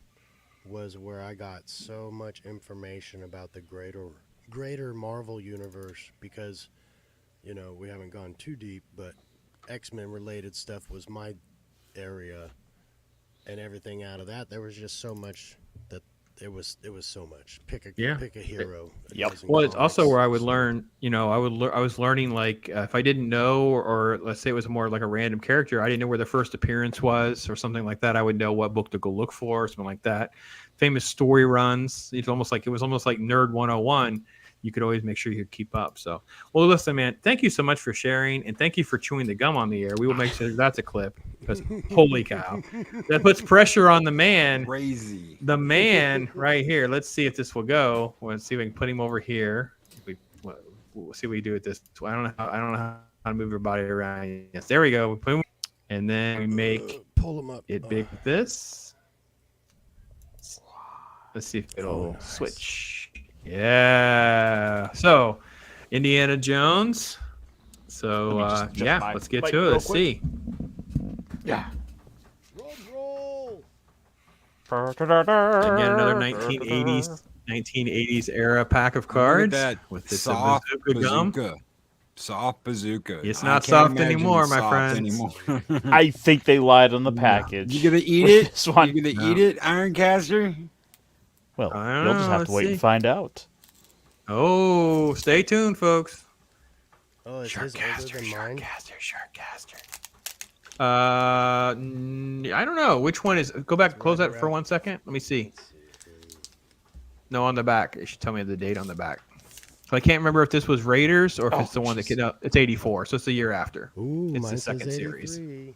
was where I got so much information about the greater Marvel universe, because we haven't gone too deep, but X-Men related stuff was my area, and everything out of that, there was just so much that it was so much. Pick a hero.
Yep.
well, it's also where I would learn. I was learning, like, if I didn't know, or let's say it was more like a random character, I didn't know where the first appearance was or something like that. I would know what book to go look for, or something like that. Famous story runs. It was almost like Nerd 101. You could always make sure you keep up. So, well, listen, man, thank you so much for sharing, and thank you for chewing the gum on the air. We will make sure that's a clip, because holy cow, that puts pressure on the man.
Crazy.
The man right here. Let's see if this will go. Let's see if we can put him over here. We'll see what we do with this. I don't know how to move your body around. Yes, there we go. We put him, and then we make
pull them up.
it big with this. Let's see if it'll
nice.
switch. Yeah. So, Indiana Jones. So,
Let me just my
let's get
mic
to it.
real
Let's
quick.
see.
Yeah.
Roll.
Again, another 1980s era pack of cards with this
soft
bazooka gum.
Soft bazooka.
It's
I
not
can't
soft
imagine
anymore,
it's
my
soft
friends.
anymore.
I think they lied on the package.
You gonna eat
with
it?
this one.
You gonna eat it, Ironcaster?
Well,
I don't
you'll just
know,
have
let's
to wait
see.
and find out.
Oh, stay tuned, folks.
Oh, is his older than mine?
Sharkcaster. I don't know which one is. Go back, close that for 1 second. Let me see. No, on the back. It should tell me the date on the back. So I can't remember if this was Raiders or if it's the one that came out. It's 84, so it's the year after.
Ooh,
It's the
mine
second
says
series.
83.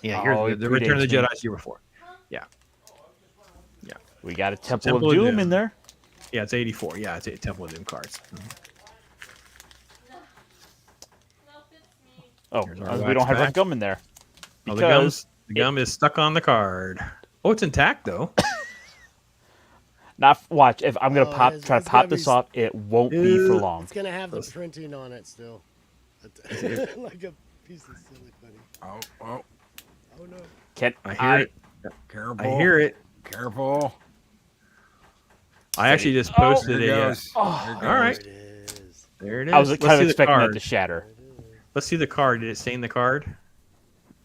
Yeah,
Oh,
here's
it
the Return of the
predates me.
Jedi's year before. Yeah.
We got a Temple,
Temple
of
of
Doom
Doom.
in there.
Yeah, it's 84. Yeah, it's a Temple of Doom cards.
Oh,
Here's our
we
wax
don't have our
pack.
gum in there.
Oh,
Because
the gum is stuck on the card. Oh, it's intact though.
watch, if I'm gonna
Oh,
try to
it's
pop
gonna
this
be-
off, it won't be for long.
It's gonna have the printing on it still, like a piece of silly putty.
Oh,
Oh no!
Can
I hear it.
careful.
I hear it.
Careful.
I actually just posted
There it
it.
goes.
Oh.
There it
All right.
There it is.
There it is.
I was
Let's
kind of
see the
expecting that
card.
to shatter.
Let's see the card. Did it stain the card?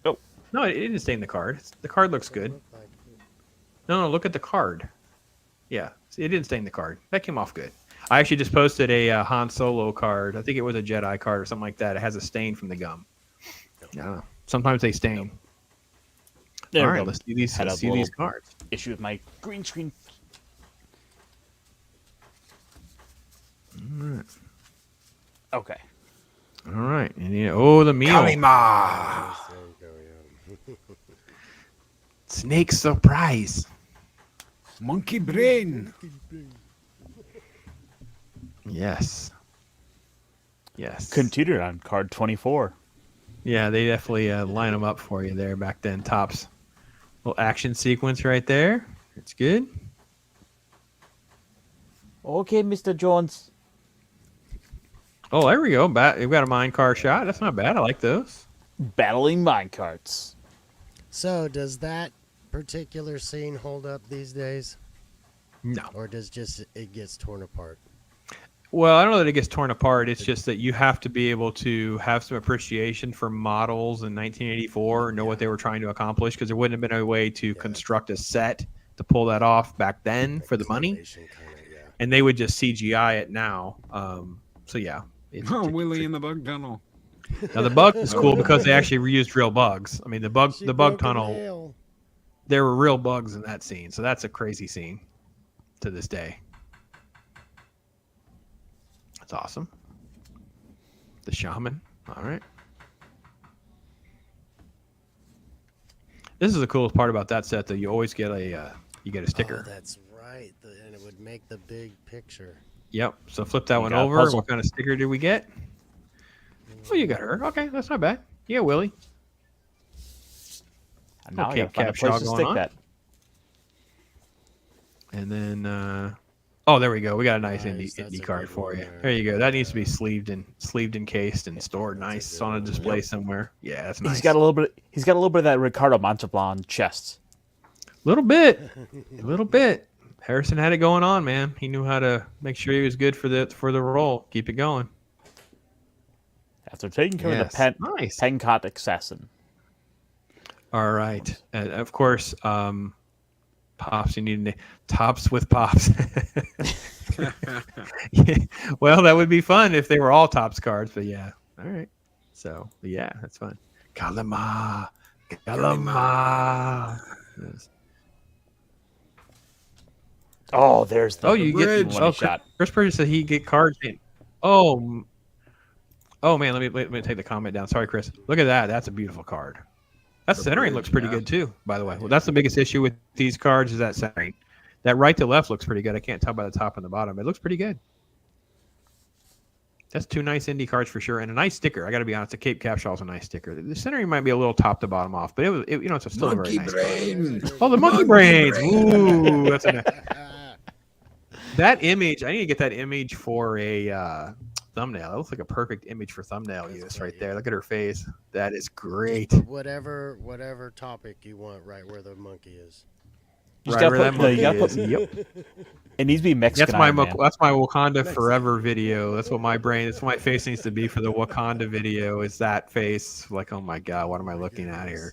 Oh.
No, it didn't stain the card. The card looks good. No, look at the card. Yeah, it didn't stain the card. That came off good. I actually just posted a Han Solo card. I think it was a Jedi card or something like that. It has a stain from the gum. Yeah. Sometimes they stain.
There
All
we
right,
go.
let's see these.
Had
Let's
a
see these
little
cards.
issue with my green screen.
All right.
Okay.
All right. And the meal.
Kalima.
There you go. Yeah.
Snake surprise.
Monkey brain.
Yes. Yes.
Continued on card 24.
Yeah, they definitely line them up for you there back then. Tops. Little action sequence right there. It's good.
Okay, Mr. Jones.
Oh, there we go. You've got a mine car shot. That's not bad. I like those.
Battling minecarts.
So, does that particular scene hold up these days,
No.
or does just it gets torn apart?
Well, I don't know that it gets torn apart. It's just that you have to be able to have some appreciation for models in 1984, know what they were trying to accomplish, because there wouldn't have been a way to construct a set to pull that off back then for the money.
Claymation kinda, yeah.
And they would just CGI it now. So, yeah.
Oh, Willie in the bug tunnel.
Now, the bug is cool because they actually reused real bugs. I mean, the bug
She broke in
tunnel,
hell.
there were real bugs in that scene. So that's a crazy scene to this day. That's awesome. The shaman. All right. This is the coolest part about that set, though. You always get a sticker.
Oh, that's right. And it would make the big picture.
Yep. So flip that one
got a
over.
puzzle.
What kind of sticker did we get? Oh, you got her. Okay, that's not bad. Yeah, Willie.
And now
Okay,
I gotta find a
Capshaw
place to
going
stick
on.
that.
And then Oh, there we go. We got a nice
Nice, that's
indie
a
card
good
for
one
you.
there.
There you go. That needs to be
Yeah.
sleeved, encased, and stored nice on a display somewhere. Yeah, that's nice.
He's got a little bit. He's got a little bit of that Ricardo Montalban chest.
Little bit. A little bit. Harrison had it going on, man. He knew how to make sure he was good for the role. Keep it going.
After taking care
Yes.
of the
Nice.
Pencott assassin.
All right. And of course, Pops, you need to tops with Pops. Well, that would be fun if they were all Tops cards, but yeah. All right. So, yeah, that's fun. Kalama. Yes.
Oh, there's the
You get
one shot.
Chris Purdy said he get cards in. Oh man, let me take the comment down. Sorry, Chris. Look at that. That's a beautiful card. That centering looks pretty good too, by the way. Well, that's the biggest issue with these cards is that centering. That right to left looks pretty good. I can't tell by the top and the bottom. It looks pretty good. That's two nice indie cards for sure, and a nice sticker. I got to be honest, the Cape Capshaw is a nice sticker. The centering might be a little top to bottom off, but it's still a very nice card. Oh, the monkey brains! Ooh, that's a nice. That image, I need to get that image for a thumbnail. That looks like a perfect image for thumbnail use right there. Look at her face. That is great.
Put whatever topic you want right where the monkey is.
Right where that monkey is.
Yep. It needs to be Mexican.
That's my
Iron Man.
that's my Wakanda Forever video. That's what my face needs to be for the Wakanda video. Is that face? Like, oh my god, what am I looking at here?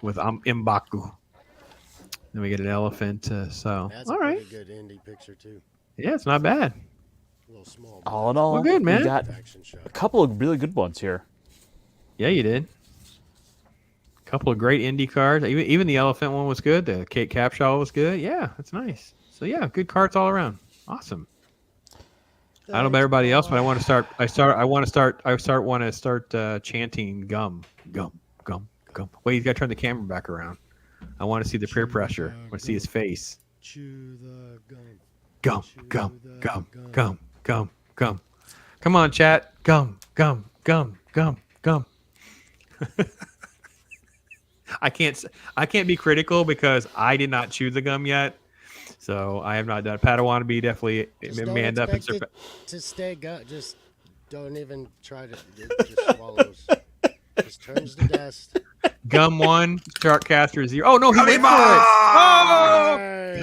With M'Baku. Then we get an elephant. So
That's
all
a
right.
pretty good indie picture too.
Yeah, it's not bad.
A little small.
All in all,
Well, good, man.
we got
Action shot.
a couple of really good ones here.
Yeah, you did. A couple of great indie cards. Even the elephant one was good. The Kate Capshaw was good. Yeah, that's nice. So yeah, good cards all around. Awesome. I don't know about everybody else, but I want to start chanting gum. Wait, he's got to turn the camera back around. I want to see the peer pressure. I want to see his face.
Chew the
Gum.
gum.
Come on, chat. Gum. I can't be critical because I did not chew the gum yet, so I have not done. Padawan be definitely manned up and
to stay just don't even try to just swallows. Just turns to dust.
Gum 1, Sharkcaster 0. Oh no, he went for it.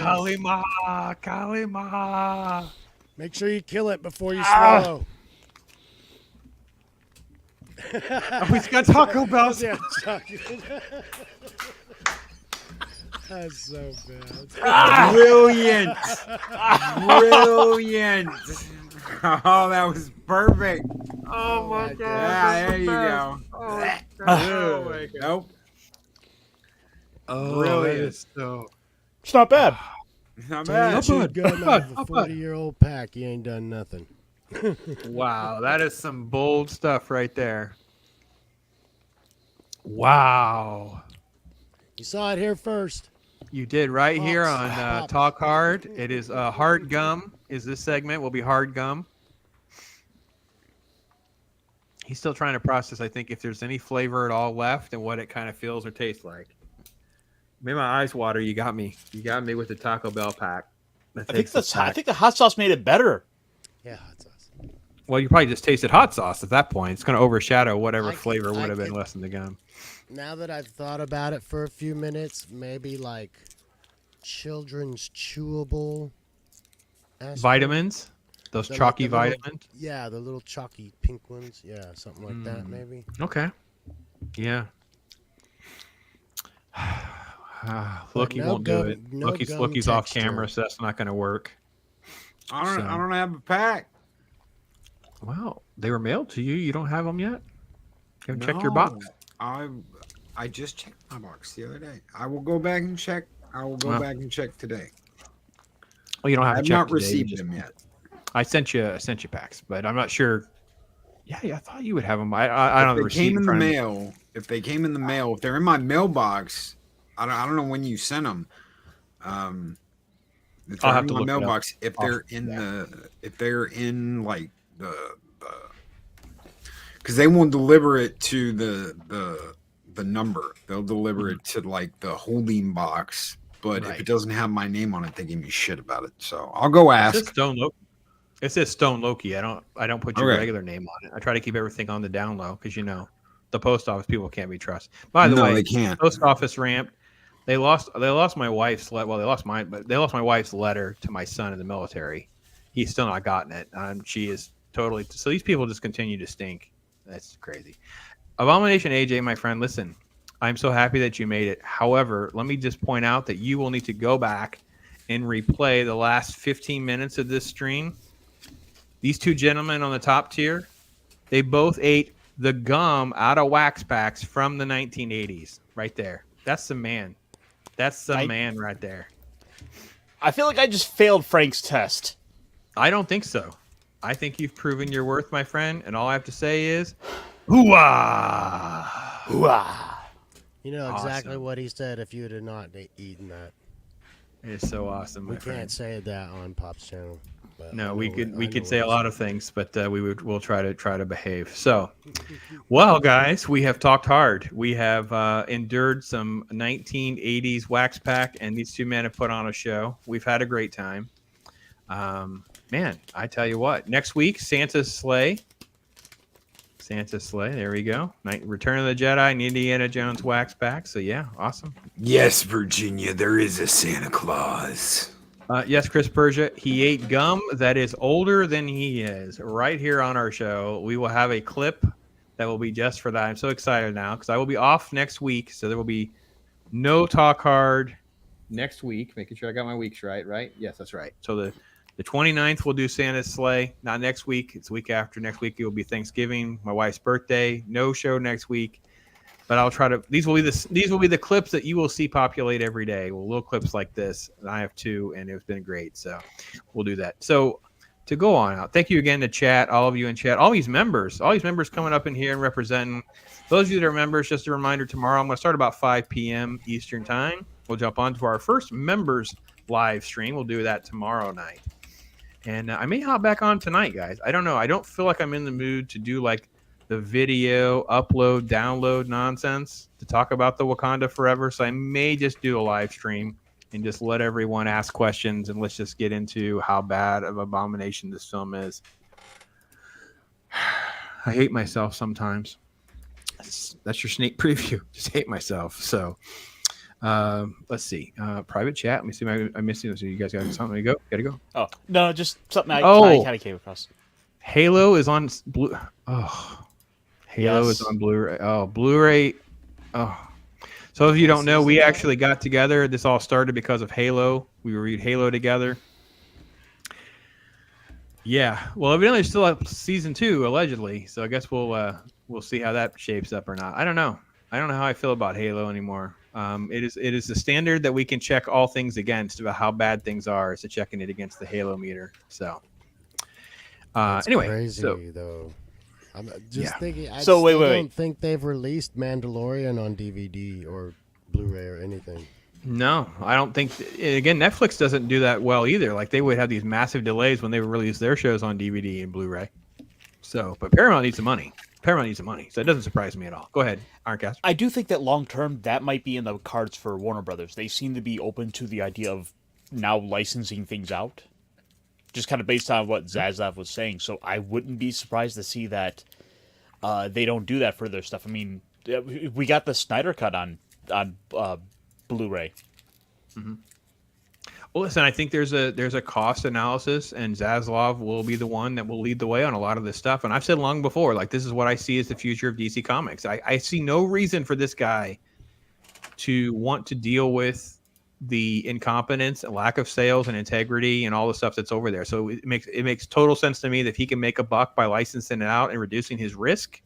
Oh, Kalima.
Make sure you kill it before you swallow.
Oh, he's got Taco Bell.
Yeah, that's so bad.
Brilliant. Oh, that was perfect.
Oh my god.
Yeah, there you go.
Oh my god.
Nope.
Oh,
Brilliant.
that is so.
It's not bad.
Not
That's
bad.
good out of a 40-year-old pack. You ain't done nothing.
Wow, that is some bold stuff right there. Wow.
You saw it here first.
You did right here on
Pops.
Talk Hard. It is hard gum. Is this segment will be hard gum. He's still trying to process, I think, if there's any flavor at all left and what it kind of feels or tastes like. Made my eyes water. You got me. You got me with the Taco Bell pack.
I think the hot sauce made it better.
Yeah, hot sauce.
Well, you probably just tasted hot sauce at that point. It's going to overshadow whatever flavor
I
would have been
could-
less in the gum.
Now that I've thought about it for a few minutes, maybe like children's chewable aspirin.
Vitamins, those
The, like,
chalky
the little-
vitamins.
Yeah, the little chalky pink ones. Yeah, something like that maybe.
Okay. Yeah. Loki
no
won't
gum-
do it.
no
Loki's
gum
off
texture.
camera, so that's not going to work.
I don't have a pack.
Wow, they were mailed to you. You don't have them yet? You haven't checked your box?
I just checked my box the other day. I will go back and check. I will go back and check today.
Well, you don't have to
I've
check
not
today,
received
you just-
them yet.
I sent you packs, but I'm not sure. Yeah, I thought you would have them. I don't know.
If they came in the mail, if they're in my mailbox, I don't know when you sent them. If
I'll
they're
have
in
to
my
look it up.
mailbox, if they're in like the because they won't deliver it to the number. They'll deliver it to like the holding box But
Right.
if it doesn't have my name on it, they give me shit about it. So I'll go ask.
It says Stone Loki. I don't put your
Okay.
regular name on it. I try to keep everything on the down low because the post office people can't be trusted. By the way,
they can't.
Post office ramped. They lost my wife's they lost my wife's letter to my son in the military. He's still not gotten it. She is totally. So these people just continue to stink. That's crazy. Abomination AJ, my friend, listen. I'm so happy that you made it. However, let me just point out that you will need to go back and replay the last 15 minutes of this stream. These two gentlemen on the top tier, they both ate the gum out of wax packs from the 1980s. Right there. That's the man. That's the man right there.
I feel like I just failed Frank's test.
I don't think so. I think you've proven your worth, my friend. And all I have to say is, hooah!
Hooah!
You know exactly what he said if you had not eaten that.
It's so awesome, my
We
friend.
can't say that on Pop's channel. But
No, we could say a lot of things, but we'll try to behave. So, well, guys, we have talked hard. We have endured some 1980s wax pack, and these two men have put on a show. We've had a great time. Man, I tell you what. Next week, Santa's Sleigh. There we go. Return of the Jedi and Indiana Jones wax pack. So yeah, awesome.
Yes, Virginia, there is a Santa Claus.
Yes, Chris Persia. He ate gum that is older than he is. Right here on our show, we will have a clip that will be just for that. I'm so excited now because I will be off next week, so there will be no talk hard next week. Making sure I got my weeks right. Right? Yes, that's right. So the 29th we'll do Santa's Sleigh. Not next week. It's the week after. Next week it will be Thanksgiving, my wife's birthday. No show next week. But I'll try to. These will be the clips that you will see populate every day. Well, little clips like this. And I have two, and it's been great. So we'll do that. So to go on out, thank you again to chat, all of you in chat, all these members coming up in here and representing. Those of you that are members, just a reminder, tomorrow I'm going to start about 5 p.m. Eastern time. We'll jump on to our first members live stream. We'll do that tomorrow night. And I may hop back on tonight, guys. I don't know. I don't feel like I'm in the mood to do like the video upload, download nonsense to talk about the Wakanda Forever. So I may just do a live stream and just let everyone ask questions, and let's just get into how bad of abomination this film is. I hate myself sometimes. That's your sneak preview. Just hate myself. So let's see. Private chat. Let me see. I missed you. So you guys got something to go? Gotta go.
Oh no, just something I kind of came across.
Halo is on blue. Oh, Halo is on Blu-ray. Oh, Blu-ray. Oh, so if you don't know, we actually got together. This all started because of Halo. We read Halo together. Yeah. Well, evidently, there's still season 2 allegedly. So I guess we'll see how that shapes up or not. I don't know. I don't know how I feel about Halo anymore. It is the standard that we can check all things against about how bad things are, is to checking it against the Halo meter. So anyway,
crazy though. I'm just thinking. I don't think they've released Mandalorian on DVD or Blu-ray or anything.
No, I don't think. Again, Netflix doesn't do that well either. Like they would have these massive delays when they release their shows on DVD and Blu-ray. So, but Paramount needs the money. So it doesn't surprise me at all. Go ahead, Ironcaster.
I do think that long term that might be in the cards for Warner Brothers. They seem to be open to the idea of now licensing things out, just kind of based on what Zaslav was saying. So I wouldn't be surprised to see that they don't do that for their stuff. I mean, we got the Snyder Cut on Blu-ray.
Mm-hmm. Well, listen, I think there's a cost analysis, and Zaslav will be the one that will lead the way on a lot of this stuff. And I've said long before, like, this is what I see as the future of DC Comics. I see no reason for this guy to want to deal with the incompetence and lack of sales and integrity and all the stuff that's over there. So it makes total sense to me that if he can make a buck by licensing it out and reducing his risk,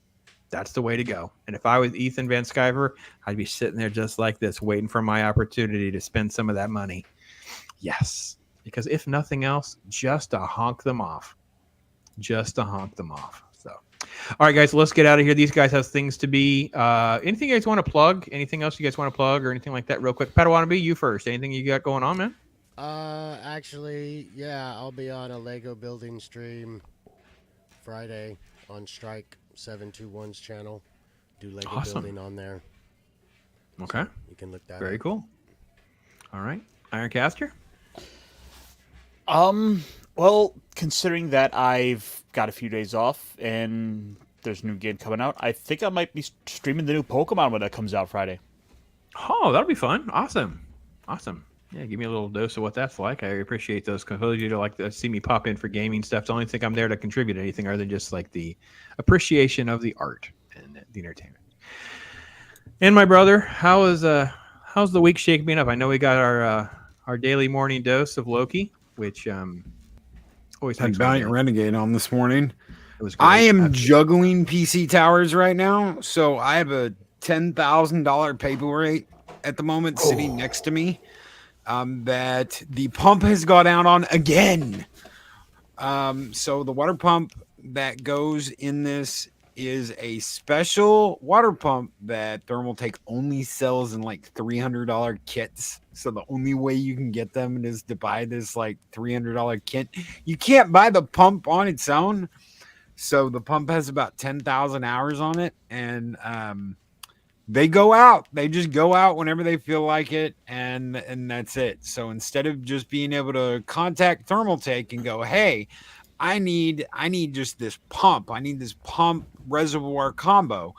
that's the way to go. And if I was Ethan Van Sciver, I'd be sitting there just like this, waiting for my opportunity to spend some of that money. Yes, because if nothing else, just to honk them off. So, all right, guys, let's get out of here. These guys have things to be. Anything you guys want to plug? Anything else you guys want to plug or anything like that real quick? Padawan, you first. Anything you got going on, man?
Actually, yeah, I'll be on a Lego building stream Friday on Strike 721's channel. Do Lego building on there.
Okay.
So you can look that
Very
up.
cool. All right, Ironcaster.
Well, considering that I've got a few days off and there's a new game coming out, I think I might be streaming the new Pokemon when that comes out Friday.
Oh, that'll be fun. Awesome. Yeah, give me a little dose of what that's like. I appreciate those. Because you to like to see me pop in for gaming stuff. Don't only think I'm there to contribute anything other than just like the appreciation of the art and the entertainment. And my brother, how's the week shaping up? I know we got our daily morning dose of Loki, which always
Had
makes
Valiant Renegade on this morning.
It was great.
I am juggling PC towers right now, so I have a $10,000 paperweight at the moment sitting next to me. That the pump has gone out on again. So the water pump that goes in this is a special water pump that Thermaltake only sells in like $300 kits. So the only way you can get them is to buy this like $300 kit. You can't buy the pump on its own. So the pump has about 10,000 hours on it, and they go out. They just go out whenever they feel like it, and that's it. So instead of just being able to contact Thermaltake and go, hey, I need just this pump. I need this pump reservoir combo.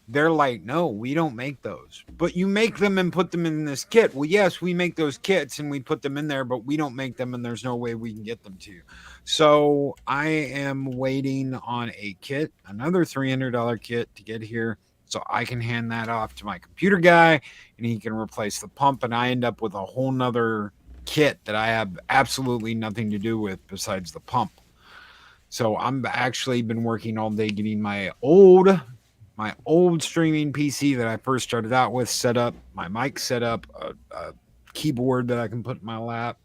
They're like, no, we don't make those. But you make them and put them in this kit. Well, yes, we make those kits and we put them in there, but we don't make them and there's no way we can get them to you. So I am waiting on a kit, another $300 kit to get here, so I can hand that off to my computer guy and he can replace the pump, and I end up with a whole nother kit that I have absolutely nothing to do with besides the pump. So I'm actually been working all day getting my old streaming PC that I first started out with set up, my mic set up, a keyboard that I can put in my lap,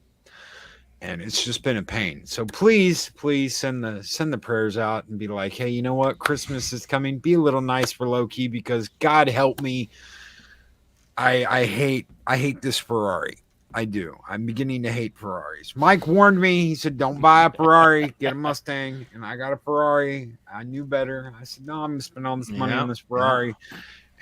and it's just been a pain. So please send the prayers out and be like, hey, you know what? Christmas is coming. Be a little nice for Loki, because God help me, I hate this Ferrari. I do. I'm beginning to hate Ferraris. Mike warned me. He said, don't buy a Ferrari, get a Mustang. And I got a Ferrari. I knew better. I said, no, I'm going to spend all this money on this Ferrari.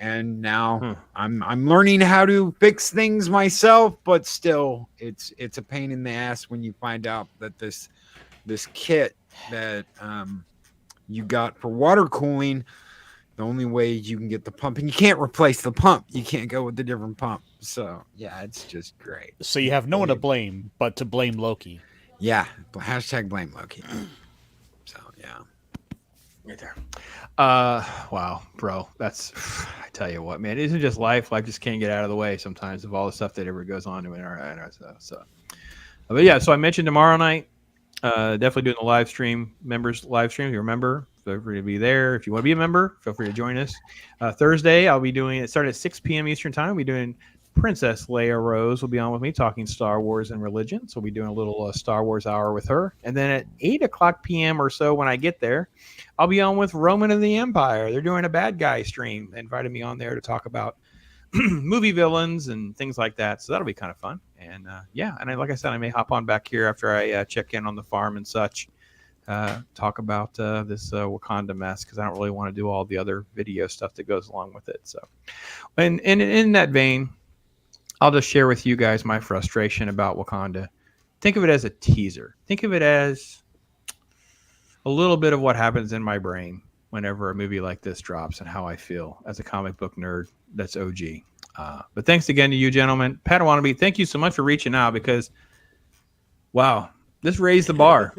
And now I'm learning how to fix things myself, but still it's a pain in the ass when you find out that this kit that you got for water cooling, the only way you can get the pump, and you can't replace the pump. You can't go with a different pump. So, yeah, it's just great.
So you have no one to blame but to blame Loki.
Yeah. Hashtag blame Loki. So, yeah.
Right there. Wow, bro. That's, I tell you what, man, it isn't just life. Life just can't get out of the way sometimes of all the stuff that ever goes on in our stuff. So, but yeah, so I mentioned tomorrow night, definitely doing the live stream, members live stream. If you remember, feel free to be there. If you want to be a member, feel free to join us. Thursday, I'll be doing it. Started at 6 p.m. Eastern time. We'll be doing Princess Leia Rose will be on with me talking Star Wars and religion. So we'll be doing a little Star Wars hour with her. And then at 8 o'clock p.m. or so when I get there, I'll be on with Roman of the Empire. They're doing a bad guy stream. They invited me on there to talk about movie villains and things like that. So that'll be kind of fun. And yeah, and like I said, I may hop on back here after I check in on the farm and such. Talk about this Wakanda mess, because I don't really want to do all the other video stuff that goes along with it. So, and in that vein, I'll just share with you guys my frustration about Wakanda. Think of it as a teaser. Think of it as a little bit of what happens in my brain whenever a movie like this drops and how I feel as a comic book nerd that's OG. But thanks again to you, gentlemen. Pat Wannabe, thank you so much for reaching out, because, wow, this raised the bar.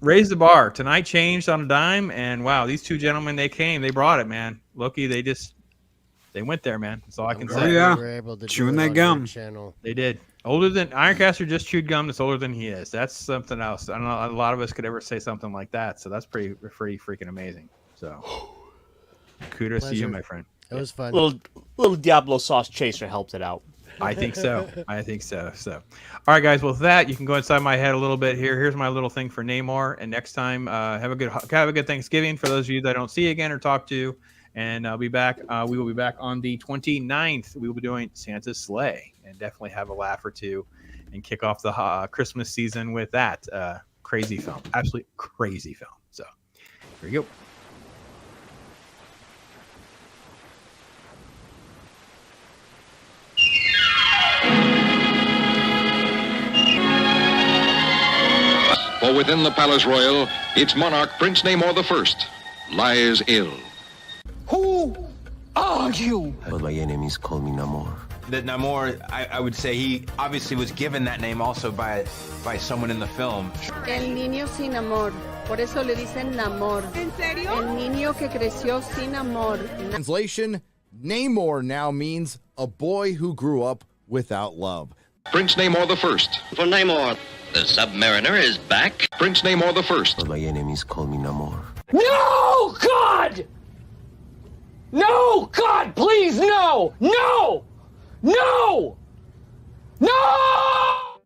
Raised the bar. Tonight changed on a dime, and wow, these two gentlemen, they came. They brought it, man. Loki, they went there, man. That's all I can say.
Oh, yeah.
We were able to
Chewing
do it
that
on
gum.
your channel.
They did. Older than Ironcaster just chewed gum that's older than he is. That's something else. I don't know. A lot of us could ever say something like that. So that's pretty freaking amazing. So kudos to you, my friend.
It was fun.
Little Diablo sauce chaser helped it out.
I think so. So, all right, guys. Well, with that, you can go inside my head a little bit here. Here's my little thing for Namor. And next time, have a good Thanksgiving for those of you that I don't see again or talk to. And I'll be back. We will be back on the 29th. We will be doing Santa's Sleigh, and definitely have a laugh or two, and kick off the Christmas season with that crazy film. Absolutely crazy film. So here you go.
For within the Palace Royal, its monarch, Prince Namor I, lies ill.
Who are you?
But my enemies call me Namor.
That Namor, I would say he obviously was given that name also by someone in the film.
El niño sin amor. Por eso le dicen Namor. ¿En serio? El niño que creció sin amor.
Translation, Namor now means a boy who grew up without love.
Prince Namor I.
For Namor, the Submariner is back.
Prince Namor I.
But my enemies call me Namor.
No, God! No, God, please, no! No! No! No!